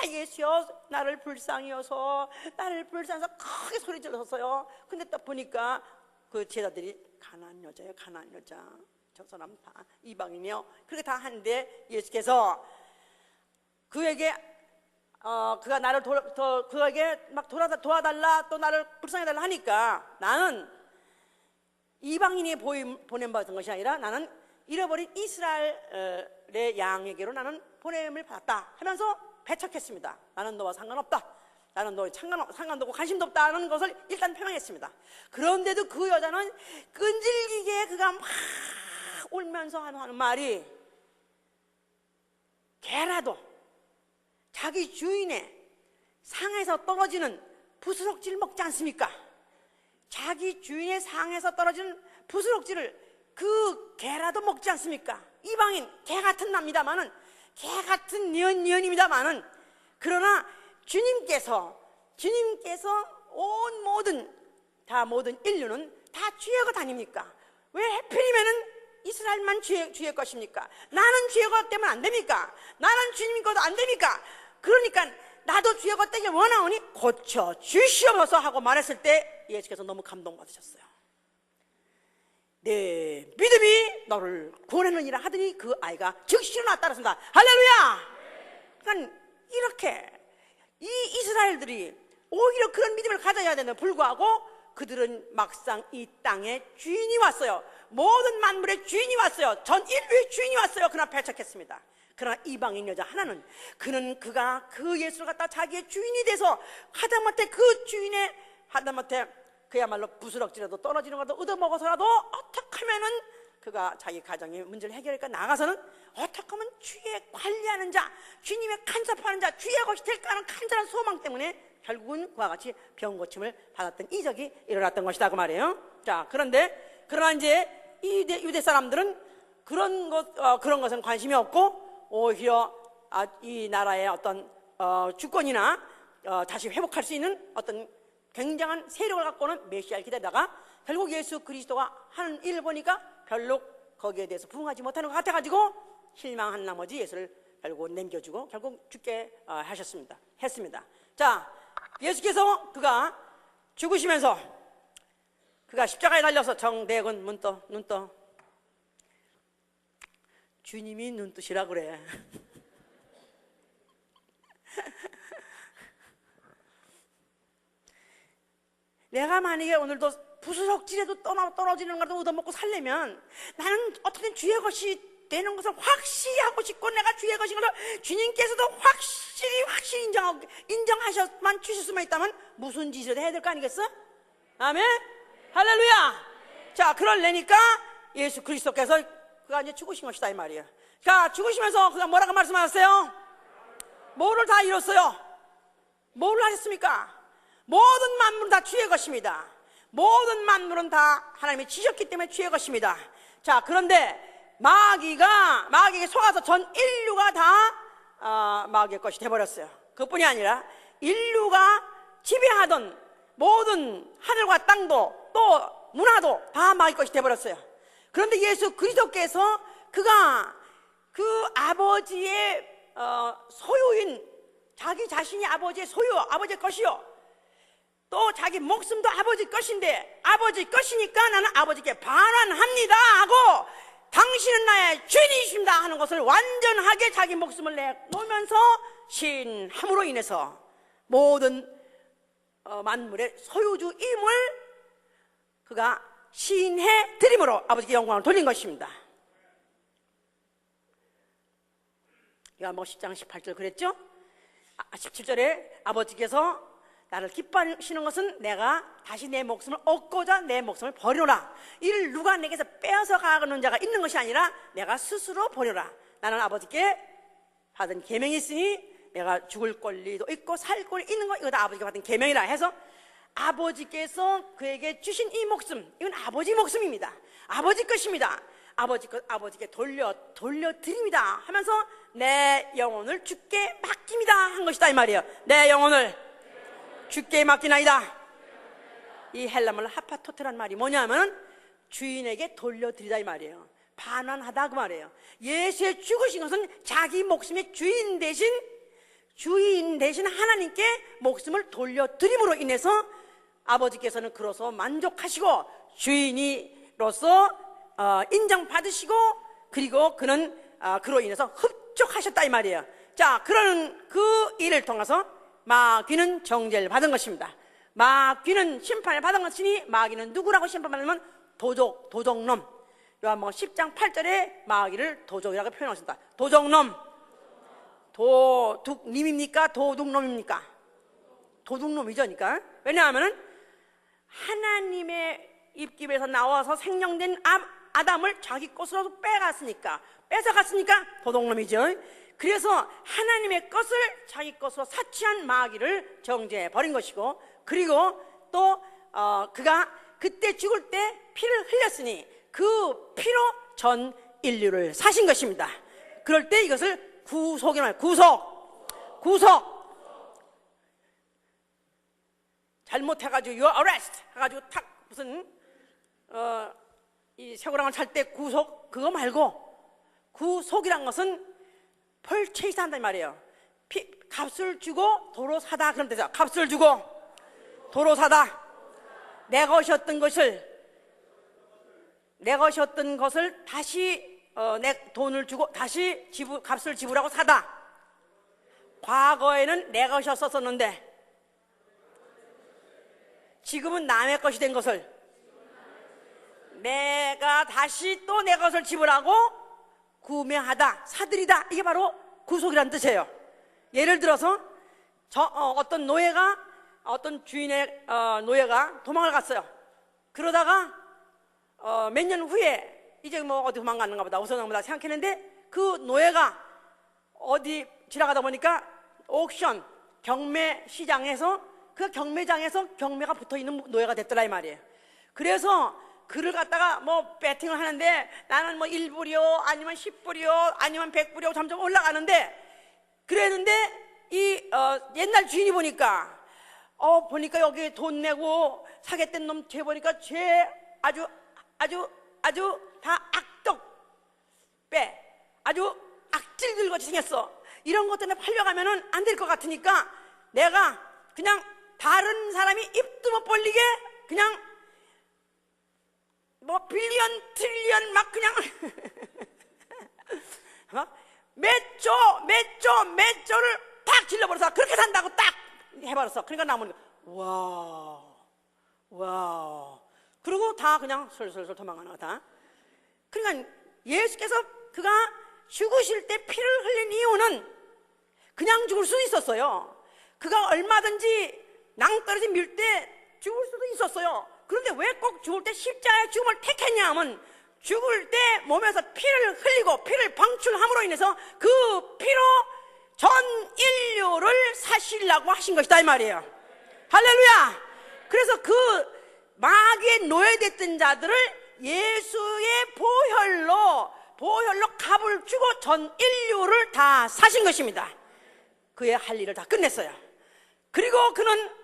A: 예수여 나를 불쌍히 여서 크게 소리 질렀어요. 근데 딱 보니까 그 제자들이 가나안 여자예요. 가나안 여자 저 사람 다 이방인이요. 그렇게 다 하는데 예수께서 그에게 그가 나를 그에게 막 도와달라 또 나를 불쌍해달라 하니까 나는 이방인이 보냄받은 것이 아니라 나는 잃어버린 이스라엘의 양에게로 나는 보냄을 받았다 하면서 배척했습니다. 나는 너와 상관없다. 나는 너와 상관도 없고 관심도 없다는 것을 일단 표명했습니다. 그런데도 그 여자는 끈질기게 그가 막 울면서 하는 말이 개라도 자기 주인의 상에서 떨어지는 부스럭지를 먹지 않습니까? 자기 주인의 상에서 떨어지는 부스럭지를 그 개라도 먹지 않습니까? 이방인 개 같은 납니다마는, 개 같은 년입니다마는, 그러나 주님께서 모든 인류는 다 주의 것 아닙니까? 왜 하필이면은 이스라엘만 주의 것입니까? 나는 주의 것 되면 안 됩니까? 나는 주님 것도 안 됩니까? 그러니까 나도 주의 것 되길 원하오니 고쳐 주시옵소서 하고 말했을 때 예수께서 너무 감동받으셨어요. 내 믿음이 너를 구원하느니라 하더니 그 아이가 즉시 일어나 따랐습니다. 할렐루야! 그러니까 이렇게 이 이스라엘들이 오히려 그런 믿음을 가져야 되는데 불구하고 그들은 막상 이 땅에 주인이 왔어요. 모든 만물의 주인이 왔어요. 전 인류의 주인이 왔어요. 그러나 배척했습니다. 그러나 이방인 여자 하나는 그가 그 예수를 갖다 자기의 주인이 돼서 하다못해 그 주인의 하다못해 그야말로 부스럭지라도 떨어지는 것도 얻어먹어서라도 어떻게 하면은 그가 자기 가정의 문제를 해결할까 나가서는 어떻게 하면 주의 관리하는 자, 주님의 간섭하는 자, 주의 것이 될까 하는 간절한 소망 때문에 결국은 그와 같이 병고침을 받았던 이적이 일어났던 것이다 그 말이에요. 자, 그러나 이제 이 유대 사람들은 그런 것은 관심이 없고 오히려 이 나라의 어떤 주권이나 다시 회복할 수 있는 어떤 굉장한 세력을 갖고는 메시아를 기다리다가 결국 예수 그리스도가 하는 일을 보니까 별로 거기에 대해서 부응하지 못하는 것 같아가지고 실망한 나머지 예수를 결국 남겨주고 결국 죽게 했습니다. 자, 예수께서 그가 죽으시면서 그가 십자가에 달려서 정대근 눈 떠 주님이 눈 뜨시라 그래. 내가 만약에 오늘도 부스럭지라도 떨어지는 것도 얻어먹고 살려면 나는 어떻게든 주의 것이 되는 것을 확실히 하고 싶고 내가 주의 것인 것을 주님께서도 확실히 인정하셔만 주실 수만 있다면 무슨 짓을 해야 될 거 아니겠어? 아멘? 할렐루야! 자, 그러려니까 예수 그리스도께서 그가 이제 죽으신 것이다 이 말이에요. 자, 죽으시면서 그가 뭐라고 말씀하셨어요? 뭐를 다 이뤘어요? 뭐를 하셨습니까? 모든 만물은 다 주의 것입니다. 모든 만물은 다 하나님이 지셨기 때문에 주의 것입니다. 자, 그런데 마귀에게 속아서 전 인류가 다 마귀의 것이 돼버렸어요. 그것뿐이 아니라 인류가 지배하던 모든 하늘과 땅도 또 문화도 다 마귀의 것이 돼버렸어요. 그런데 예수 그리스도께서 그가 그 아버지의 소유인 자기 자신이 아버지의 소유, 아버지의 것이요 또 자기 목숨도 아버지 것인데 아버지 것이니까 나는 아버지께 반환합니다 하고 당신은 나의 주인이십니다 하는 것을 완전하게 자기 목숨을 내놓으면서 신함으로 인해서 모든 만물의 소유주임을 그가 시인해 드림으로 아버지께 영광을 돌린 것입니다. 요한복음 10장 18절 그랬죠? 17절에 아버지께서 나를 기뻐하시는 것은 내가 다시 내 목숨을 얻고자 내 목숨을 버리노라. 이를 누가 내게서 빼앗아 가는 자가 있는 것이 아니라 내가 스스로 버리노라. 나는 아버지께 받은 계명이 있으니 내가 죽을 권리도 있고 살 권리 있는 거 이거 다 아버지께 받은 계명이라 해서 아버지께서 그에게 주신 이 목숨 이건 아버지 목숨입니다. 아버지 것입니다. 아버지께 돌려드립니다 하면서 내 영혼을 주께 맡깁니다 한 것이다 이 말이에요. 내 영혼을 주께 맡기나이다. 이 헬라말로 하파토테란 말이 뭐냐면 주인에게 돌려드리다 이 말이에요. 반환하다 그 말이에요. 예수의 죽으신 것은 자기 목숨의 주인 대신 하나님께 목숨을 돌려드림으로 인해서 아버지께서는 그로서 만족하시고 주인이로서 인정받으시고 그리고 그는 그로 인해서 흡족하셨다 이 말이에요. 자, 그런 그 일을 통해서 마귀는 정죄를 받은 것입니다. 마귀는 심판을 받은 것이니 마귀는 누구라고 심판받으면 도적놈. 요한복음 10장 8절에 마귀를 도적이라고 표현하셨다. 도적놈. 도둑님입니까? 도둑놈입니까? 도둑놈이죠. 그러니까. 왜냐하면 하나님의 입김에서 나와서 생명된 아담을 자기 것으로 뺏어갔으니까 도둑놈이죠. 그래서 하나님의 것을 자기 것으로 사치한 마귀를 정죄해 버린 것이고 그리고 또 그가 그때 죽을 때 피를 흘렸으니 그 피로 전 인류를 사신 것입니다. 그럴 때 이것을 구속이라고 해요. 구속. 잘못해가지고 you are arrest 해가지고 탁 무슨 이 쇠고랑을 찰 때 구속, 그거 말고 구속이란 것은 펄체이스 한단 말이에요. 값을 주고 도로 사다, 그런 데서 값을 주고 도로 사다. 내 것이었던 것을 다시 내 돈을 주고 다시 값을 지불하고 사다. 과거에는 내 것이었었는데 지금은 남의 것이 된 것을 내가 다시 또 내 것을 지불하고 구매하다, 사들이다. 이게 바로 구속이라는 뜻이에요. 예를 들어서 어떤 노예가, 어떤 주인의 노예가 도망을 갔어요. 그러다가 몇 년 후에 이제 뭐 어디 도망갔는가 보다, 우선인가 보다 생각했는데 그 노예가 어디 지나가다 보니까 옥션, 경매 시장에서, 그 경매장에서 경매가 붙어있는 노예가 됐더라 이 말이에요. 그래서 그를 갖다가 뭐 배팅을 하는데 나는 뭐 1불이요 아니면 10불이요 아니면 100불이요 점점 올라가는데, 그랬는데 이 옛날 주인이 보니까 여기 돈 내고 사겠다는 놈 쟤 보니까 쟤 아주 다 아주 악질들같이 생겼어. 이런 것 때문에 팔려가면은 안 될 것 같으니까 내가 그냥 다른 사람이 입도 못 벌리게 그냥 뭐 빌리언 트릴리언 막 그냥 몇 조를 탁 질러버려서 그렇게 산다고 딱 해버렸어. 그러니까 나무는 와 그리고 다 그냥 솔솔솔 도망가는 거다. 그러니까 예수께서 그가 죽으실 때 피를 흘린 이유는 그냥 죽을 수 있었어요. 그가 얼마든지 낭떠러지 밀 때 죽을 수도 있었어요. 그런데 왜 꼭 죽을 때 십자가의 죽음을 택했냐 하면, 죽을 때 몸에서 피를 흘리고 피를 방출함으로 인해서 그 피로 전 인류를 사시려고 하신 것이다 이 말이에요. 할렐루야. 그래서 그 마귀의 노예됐던 자들을 예수의 보혈로 값을 주고 전 인류를 다 사신 것입니다. 그의 할 일을 다 끝냈어요. 그리고 그는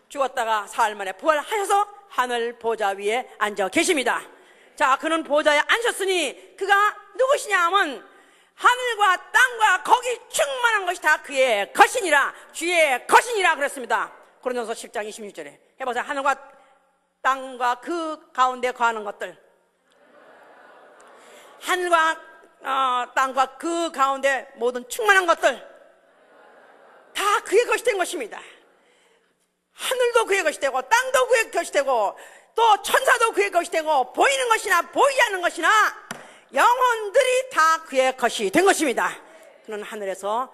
A: 죽었다가 사흘 만에 부활하셔서 하늘 보좌 위에 앉아 계십니다. 자, 그는 보좌에 앉으셨으니 그가 누구시냐 하면 하늘과 땅과 거기 충만한 것이 다 그의 것이니라, 주의 것이니라 그랬습니다. 고린도서 10장 26절에 해보세요. 하늘과 땅과 그 가운데 거하는 것들, 하늘과 땅과 그 가운데 모든 충만한 것들 다 그의 것이 된 것입니다. 하늘도 그의 것이 되고 땅도 그의 것이 되고 또 천사도 그의 것이 되고 보이는 것이나 보이지 않는 것이나 영혼들이 다 그의 것이 된 것입니다. 그는 하늘에서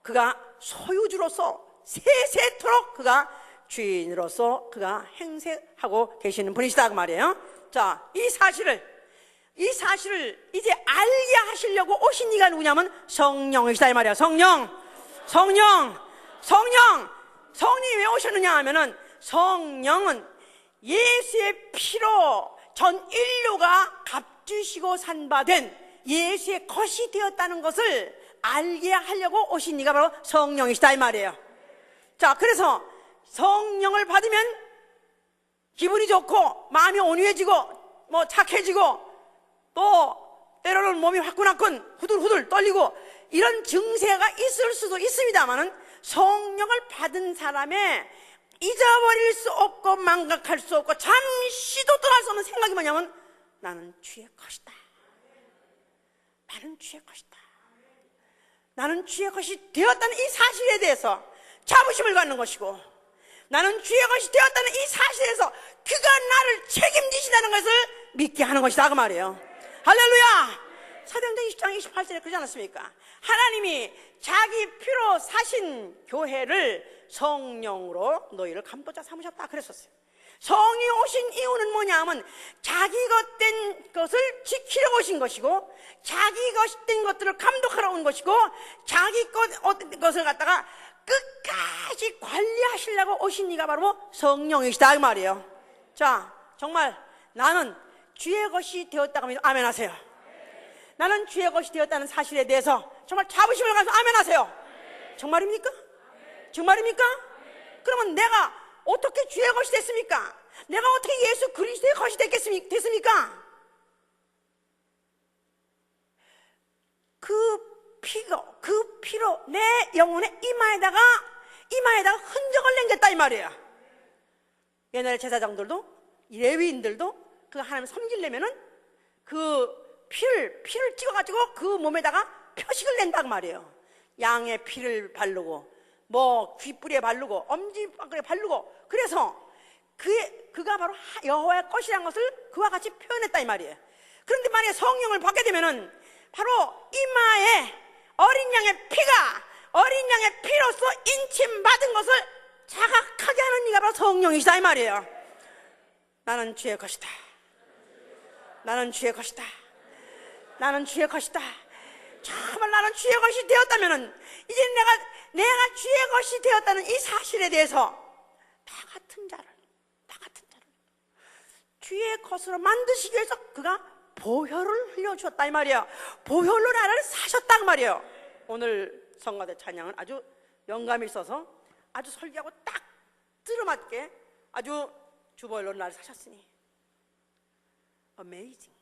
A: 그가 소유주로서 세세토록 그가 주인으로서 그가 행세하고 계시는 분이시다 그 말이에요. 자, 이 사실을 이제 알게 하시려고 오신 이가 누구냐면 성령이시다 이 말이에요. 성령이 왜 오셨느냐 하면은, 성령은 예수의 피로 전 인류가 값주시고 산바된 예수의 것이 되었다는 것을 알게 하려고 오신 이가 바로 성령이시다 이 말이에요. 자, 그래서 성령을 받으면 기분이 좋고 마음이 온유해지고 뭐 착해지고 또 때로는 몸이 화끈화끈 후들후들 떨리고 이런 증세가 있을 수도 있습니다만은, 성령을 받은 사람의 잊어버릴 수 없고 망각할 수 없고 잠시도 떠날 수 없는 생각이 뭐냐면, 나는 주의 것이다. 나는 주의 것이다. 나는 주의 것이 되었다는 이 사실에 대해서 자부심을 갖는 것이고, 나는 주의 것이 되었다는 이 사실에서 그가 나를 책임지신다는 것을 믿게 하는 것이다 그 말이에요. 할렐루야. 사도행전 20장 28절에 그러지 않았습니까? 하나님이 자기 피로 사신 교회를 성령으로 너희를 감독자 삼으셨다 그랬었어요. 성이 오신 이유는 뭐냐 하면 자기 것된 것을 지키려고 오신 것이고, 자기 것된 것들을 감독하러 온 것이고, 자기 것을 갖다가 끝까지 끝까지 관리하시려고 오신 이가 바로 성령이시다 이 말이에요. 자, 정말 나는 주의 것이 되었다고 하면 아멘 하세요. 나는 주의 것이 되었다는 사실에 대해서 정말 자부심을 가지고 아멘 하세요. 정말입니까? 정말입니까? 그러면 내가 어떻게 주의 것이 됐습니까? 내가 어떻게 예수 그리스도의 것이 됐습니까? 그 피로 내 영혼의 이마에다가 흔적을 남겼다 이 말이에요. 옛날에 제사장들도 레위인들도 그 하나님 섬기려면은 그 피를 찍어가지고 그 몸에다가 표식을 낸단 말이에요. 양의 피를 바르고 뭐 귓불에 바르고 엄지발가락에 바르고, 그래서 그가 바로 여호와의 것이라는 것을 그와 같이 표현했다 이 말이에요. 그런데 만약에 성령을 받게 되면은 바로 이마에 어린 양의 피로서 인침받은 것을 자각하게 하는 이가 바로 성령이시다 이 말이에요. 나는 주의 것이다. 나는 주의 것이다. 나는 주의 것이다. 정말 나는 주의 것이 되었다면은 이제 내가 주의 것이 되었다는 이 사실에 대해서 나 같은 자를 주의 것으로 만드시기 위해서 그가 보혈을 흘려주었다 이 말이에요. 보혈로 나를 사셨다 이 말이에요. 오늘 성가대 찬양은 아주 영감이 있어서 아주 설교하고 딱 들어맞게 아주 주보혈로 나를 사셨으니 Amazing,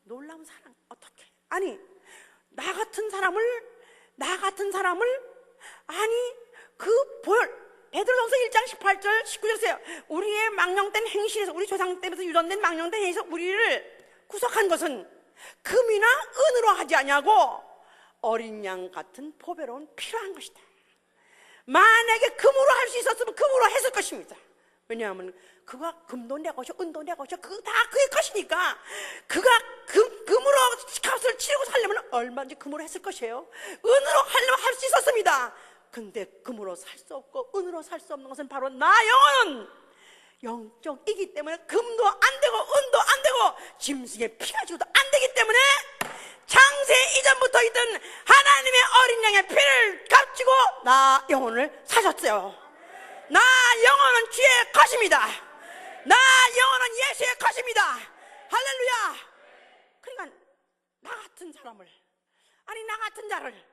A: 놀라운 사랑. 어떻게? 아니 나 같은 사람을 아니 그 보혈, 베드로전서 1장 18절 19절에요. 우리의 망령된 행실에서, 우리 조상 때부터 유전된 망령된 행실에서 우리를 구속한 것은 금이나 은으로 하지 아니하고 어린 양 같은 보배로운 피로 한 것이다. 만약에 금으로 할 수 있었으면 금으로 했을 것입니다. 왜냐하면 그가 금도 내 것이요 은도 내 것이요 그 다 그의 것이니까 그가 금으로 값을 치르고 살려면 얼마든지 금으로 했을 것이에요. 은으로 하려면 할 수 있었습니다. 근데 금으로 살 수 없고 은으로 살 수 없는 것은 바로 나 영혼은 영적이기 때문에 금도 안 되고 은도 안 되고 짐승의 피가 지고도 안 되기 때문에 창세 이전부터 있던 하나님의 어린 양의 피를 값지고 나 영혼을 사셨어요. 나 영혼은 주의 것입니다. 나 영혼은 예수의 것입니다. 할렐루야. 그러니까 나 같은 사람을, 아니 나 같은 자를,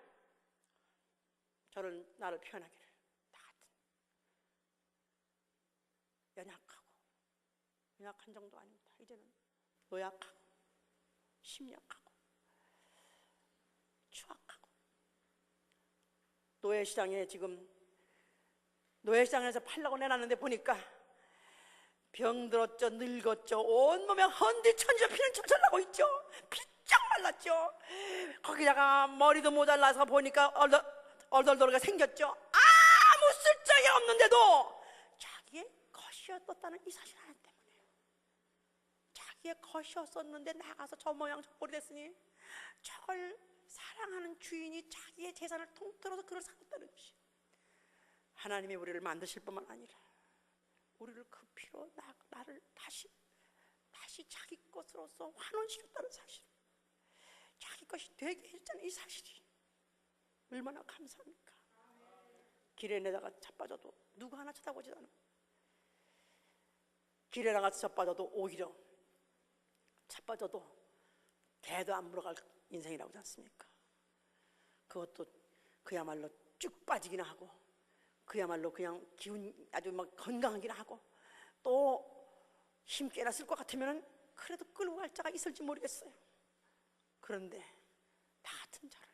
A: 저는 나를 표현하기를 나 같은 연약한 정도 아닙니다. 이제는 노약하고 심약하고 추악하고, 노예시장에 지금 노예시장에서 팔라고 내놨는데 보니까 병들었죠, 늙었죠, 온몸에 헌들천지로 피는 철철 나고 있죠. 피쩍 말랐죠. 거기다가 머리도 모자라서 보니까 얼떨떨하게 생겼죠. 아무 쓸데기 없는데도 자기의 것이었다는 이 사실 하나 때문에, 자기의 것이었었는데 나가서 저 모양 저 꼴이 됐으니 저걸 사랑하는 주인이 자기의 재산을 통틀어서 그를 살았다는 것이, 하나님이 우리를 만드실 뿐만 아니라 우리를 그 피로 나를 다시 자기 것으로서 환원시켰다는 사실, 자기 것이 되게 해줬다는 이 사실이 얼마나 감사합니까? 길에 내다가 자빠져도 누구 하나 쳐다보지 않아. 길에 나가서 자빠져도 오히려 자빠져도 개도 안 물어갈 인생이라고 하지 않습니까? 그것도 그야말로 쭉 빠지기나 하고, 그야말로 그냥 기운 아주 막 건강하기나 하고, 또 힘 꽤나 쓸 것 같으면 그래도 끌고 갈 자가 있을지 모르겠어요. 그런데 나 같은 자를,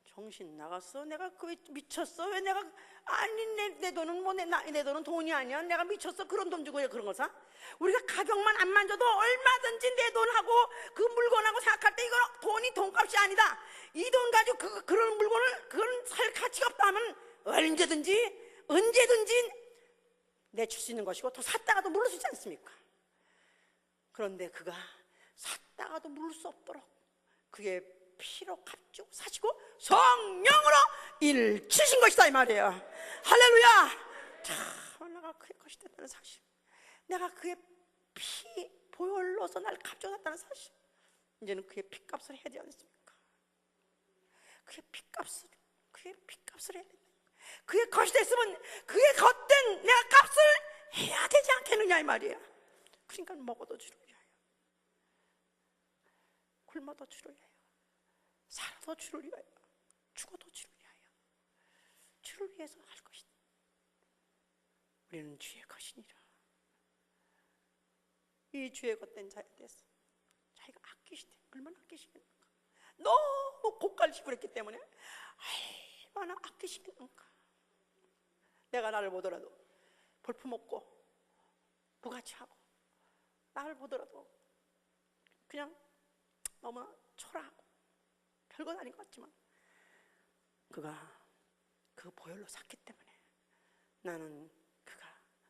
A: 정신 나갔어? 내가 그 미쳤어? 왜 내가, 아니 내 돈은 뭐 내 돈은 돈이 아니야. 내가 미쳤어? 그런 돈 주고 왜 그런 거 사? 우리가 가격만 안 만져도 얼마든지 내 돈하고 그 물건하고 생각할 때 이건 돈이 돈값이 아니다. 이 돈 가지고 그런 물건을, 그건 살 가치가 없다 하면 언제든지 내줄 수 있는 것이고, 또 샀다가도 물을 수 있지 않습니까? 그런데 그가 샀다가도 물을 수 없도록 그의 피로 값주고 사시고 성령으로 일을 치신 것이다 이 말이에요. 할렐루야. 참 내가 그의 것이 됐다는 사실, 내가 그의 피 보혈로서 날 값줘놨다는 사실, 이제는 그의 피값을 해야 되지 않습니까? 그의 피값을, 그의 그의 핏값을 해야 된다. 그의 것이 됐으면 그의 겉된 내가 값을 해야 되지 않겠느냐 이 말이야. 그러니까 먹어도 주를 위하여, 굶어도 주를 위하여, 살아도 주를 위하여, 죽어도 주를 위하여, 주를 위해서 할 것이다. 우리는 주의 것이니라. 이 주의 것된 자에 대해서 자기가 아끼시대. 얼마나 아끼시겠는가. 너무 고가를 지불했기 때문에 얼마나 아끼시겠는가. 내가 나를 보더라도 볼품없고 부가치하고 나를 보더라도 그냥 너무 초라하고 별것 아닌 것 같지만 그가 그 보혈로 샀기 때문에 나는 그가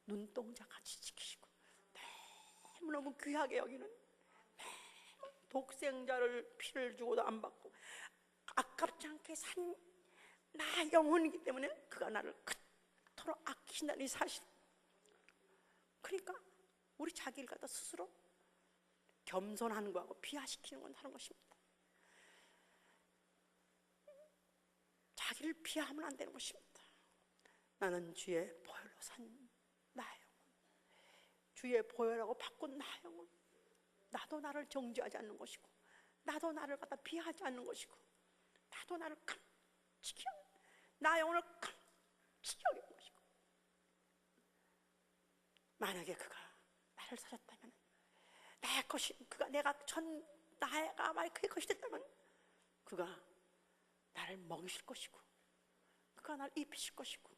A: 눈동자같이 지키시고 너무너무 귀하게 여기는 독생자를 피를 주고도 안 받고 아깝지 않게 산 나 영혼이기 때문에 그가 나를 그토록 아끼신다는 이 사실. 그러니까 우리 자기를 갖다 스스로 겸손하는 거하고 비하시키는 건 다른 것입니다. 자기를 비하하면 안 되는 것입니다. 나는 주의 보혈로 산 나의 영혼, 주의 보혈하고 바꾼 나의 영혼. 나도 나를 정죄하지 않는 것이고, 나도 나를 갖다 비하하지 않는 것이고, 나도 나를 깜찍히 나 영혼을 깜찍히 여기는 것이고. 만약에 그가 나를 사셨다면 나의 것이, 그가 내가 나가 만약 그의 것이 됐다면 그가 나를 먹이실 것이고, 그가 나를 입히실 것이고,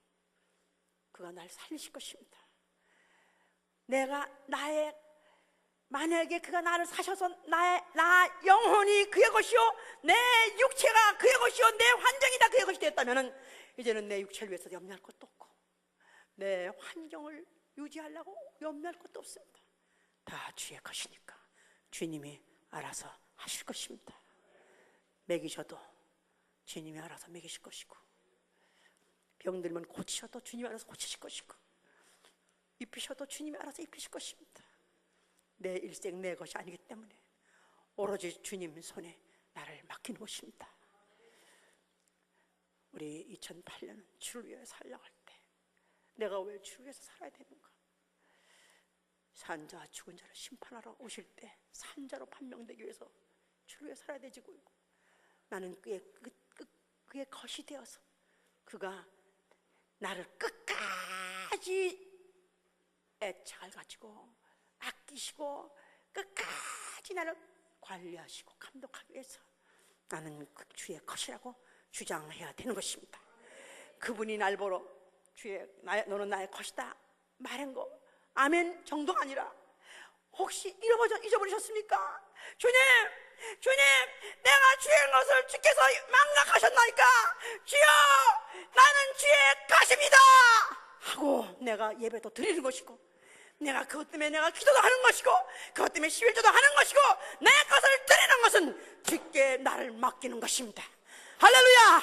A: 그가 나를 살리실 것입니다. 만약에 그가 나를 사셔서 나 영혼이 그의 것이요, 내 육체가 그의 것이요, 내 환경이 다 그의 것이 되었다면 이제는 내 육체를 위해서 염려할 것도 없고 내 환경을 유지하려고 염려할 것도 없습니다. 다 주의 것이니까 주님이 알아서 하실 것입니다. 먹이셔도 주님이 알아서 먹이실 것이고, 병들면 고치셔도 주님이 알아서 고치실 것이고, 입히셔도 주님이 알아서 입히실 것입니다. 내 일생 내 것이 아니기 때문에 오로지 주님 손에 나를 맡기는 것입니다. 우리 2008년은 주를 위해 살려고 할 때 내가 왜 주를 위해서 살아야 되는가? 산자와 죽은 자를 심판하러 오실 때 산자로 판명되기 위해서 주를 위해 살아야 되지고요. 나는 그의 것이 되어서 그가 나를 끝까지 애착을 가지고 아끼시고 끝까지 나를 관리하시고 감독하기 위해서 나는 그 주의 것이라고 주장해야 되는 것입니다. 그분이 날 보러 너는 나의 것이다 말한 거 아멘 정도가 아니라, 혹시 잊어버리셨습니까? 주님 내가 주의 것을 주께서 망각하셨나이까? 주여 나는 주의 것입니다 하고 내가 예배도 드리는 것이고, 내가 그것 때문에 내가 기도도 하는 것이고, 그것 때문에 11조도 하는 것이고, 내 것을 드리는 것은 주께 나를 맡기는 것입니다. 할렐루야!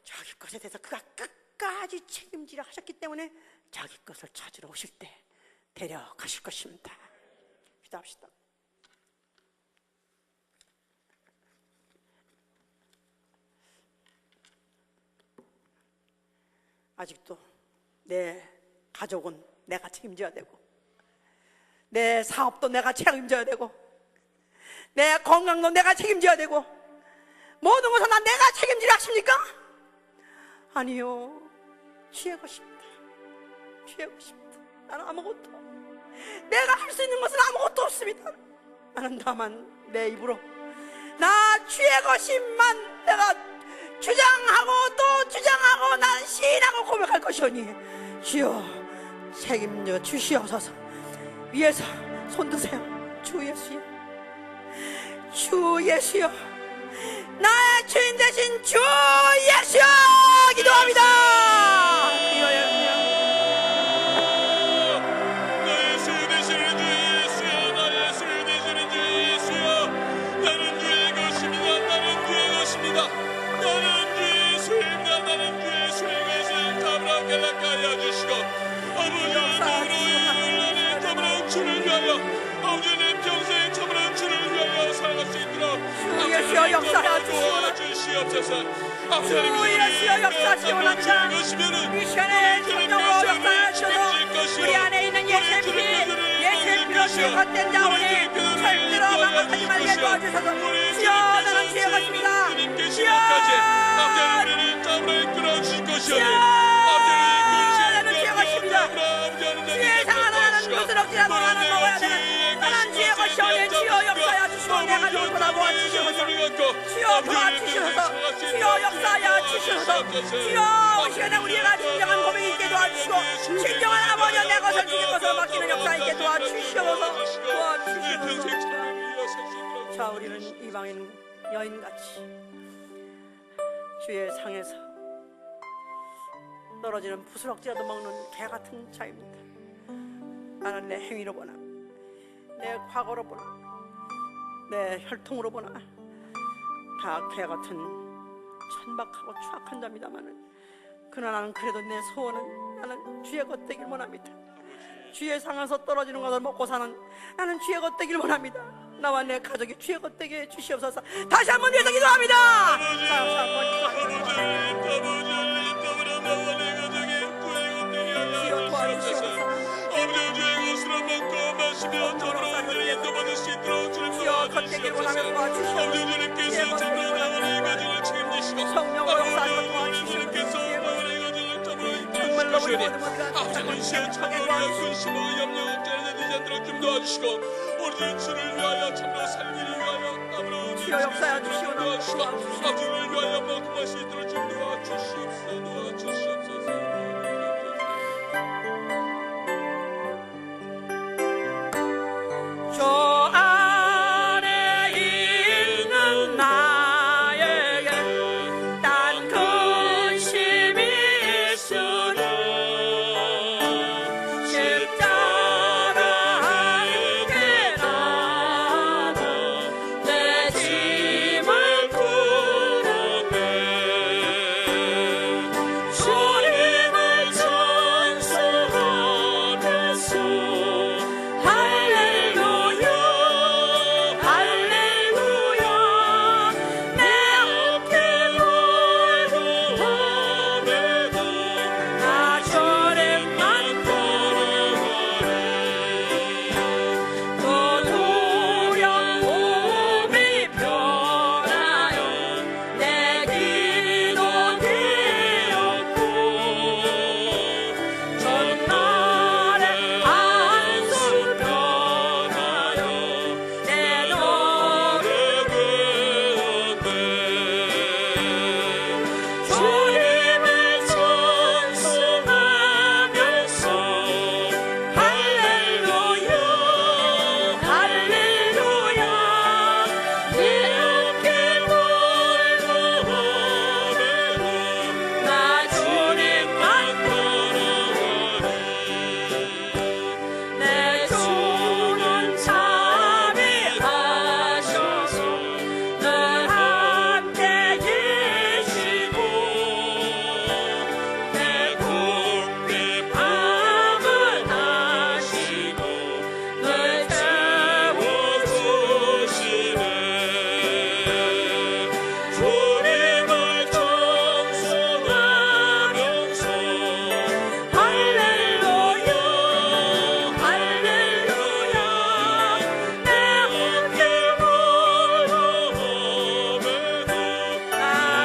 A: 자기 것에 대해서 그가 끝까지 책임지려 하셨기 때문에 자기 것을 찾으러 오실 때 데려가실 것입니다. 기도합시다. 아직도 내 가족은 내가 책임져야 되고, 내 사업도 내가 책임져야 되고, 내 건강도 내가 책임져야 되고, 모든 것은 다 내가 책임지려 하십니까? 아니요, 주의 것입니다. 주의 것입니다. 나는 아무것도, 내가 할 수 있는 것은 아무것도 없습니다. 나는 다만 내 입으로 나 주의 것임만 내가 주장하고 또 주장하고 난 시인하고 고백할 것이오니 주여 책임져 주시옵소서. 위에서 손 드세요. 주 예수여, 주 예수여, 나의 주인 되신 주 예수여 기도합니다.
B: 나의 주 되시는 주 예수여, 나의 주 되시는 주 예수여, 나는 주의 것입니다. 나는 주의 것입니다. 나는 주의 소유입니다. 나는 주의 소유에서 타브라케라카 하여 주시고, 아버지의 더불어 더불어 주를 위하여, 아버지의 평생 더불어 주를 위하여 살아갈 수 있도록
A: 주 예수여 역사하여
B: 도와주시옵소서.
A: 주여 역사하시기 원합니다. 이 시간에 성령으로 역사하셔서 우리 안에 있는 예수의 피로 주의 헛된 자원이 절대로 망각하지 말게 도와주셔서 주여 나는 주의 것입니다. 주여 나는 주의 것입니다. 주의 상하는 나는 부스럭지라도 나는 먹어야 되는 나는 주의 것이오니 주여 역사하여 주시고 내 가족을 돌아보아 주시옵소서. 주여 도와주시옵소서. 주여 역사하여 주시옵소서. 주여 이 시간에 우리가 진정한 고백이 있게 도와주시고 진정한 아버지여 내 것을 주의 것으로 맡기는 역사 있게 도와주시옵소서. 도와주시옵소서. 자, 우리는 이방인 여인같이 주의 상에서 떨어지는 부스럭지라도 먹는 개같은 자입니다. 나는 내 행위로 보나 내 과거로 보나 내 혈통으로 보나 다 개같은 천박하고 추악한 자입니다마는 그러나 나는 그래도 내 소원은 나는 주의 것 되길 원합니다. 주의 상에서 떨어지는 것을 먹고 사는 나는 주의 것 되길 원합니다. 나와 내 가족이 주의 것 되게 해주시옵소서. 다시 한번 위해서 기도합니다. 주여 도와주시옵소서. 주여 겉되길 원하며 도와주시옵소서. 성령으로 역사하여 도와주시옵소서. 정말로 우리 모든 것과 착하게 도와주시옵소서. 주여 역사하여 주시옵소서.
B: 아버지를 위하여 먹고 마시도록 좀 도와주시옵소서.
A: 저 안에 있는 나에게 딴 근심이 있으니 십자가 함께 나도 내 짐을 풀었네. 주님을 찬송하면서 할렐루야 할렐루야 내 어깨 걸고 함에도 나 주님만 따라가리 또 두려움이 변하여 내 기도 되었고 전날에 한숨 변하여 내 노래 되었네. 주님을 찬송하면서 할렐루야 할렐루야 내 어깨 걸고 함에도 나 주님만 따라가리 내 주는 자비하셔서 늘 함께 계시고 내 궁핍 밤을 하시고 늘 채워주시네. 주님을 찬송하면서 할렐루야 할렐루야 내 어깨 걸고 함에도 나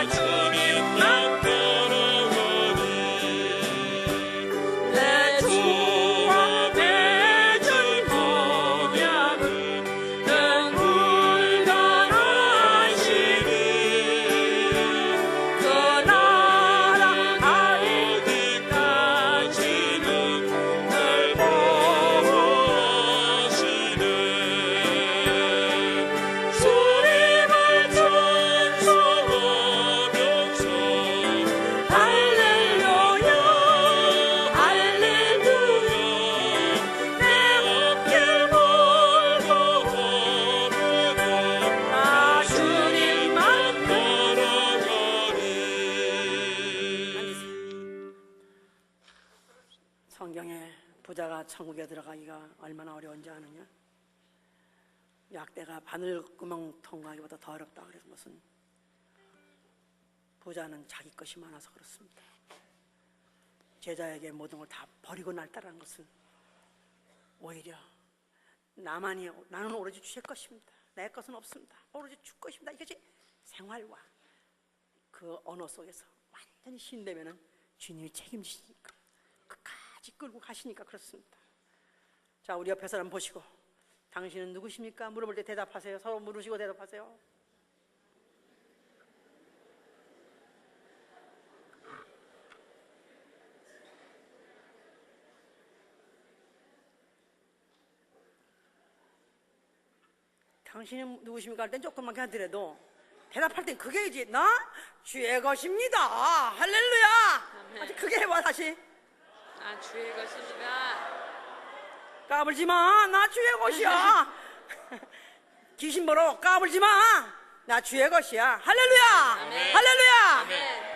A: 주님만 따라가리 내 주와 맺은 언약은 능불가하시니 그 나라 가기까지는 늘 보호하시네. 주님을 찬송하면서 할렐루야 할렐루야 내 어깨 걸고 함에도 나 주님만 따라가리. 성경에 부자가 천국에 들어가기가 얼마나 어려운지 아느냐? 약대가 바늘구멍 통과하기보다 더 어렵다. 그래서 무슨 부자는 자기 것이 많아서 그렇습니다. 제자에게 모든 걸 다 버리고 날따라는 것은 오히려 나는 오로지 주의 것입니다. 내 것은 없습니다. 오로지 주 것입니다. 이것이 생활과 그 언어 속에서 완전히 신되면은 주님이 책임지시니까 끝까지 끌고 가시니까 그렇습니다. 자, 우리 옆에 사람 보시고 당신은 누구십니까? 물어볼 때 대답하세요. 서로 물으시고 대답하세요. 당신은 누구십니까? 할 땐 조금만 하더라도 대답할 땐 그게 이제 나 주의 것입니다. 할렐루야. 아직 크게 해봐 다시.
C: 아, 주의 것입니다.
A: 까불지 마. 나 주의 것이야. 귀신 보러 까불지 마. 나 주의 것이야. 할렐루야.
C: 아멘.
A: 할렐루야.
C: 아멘.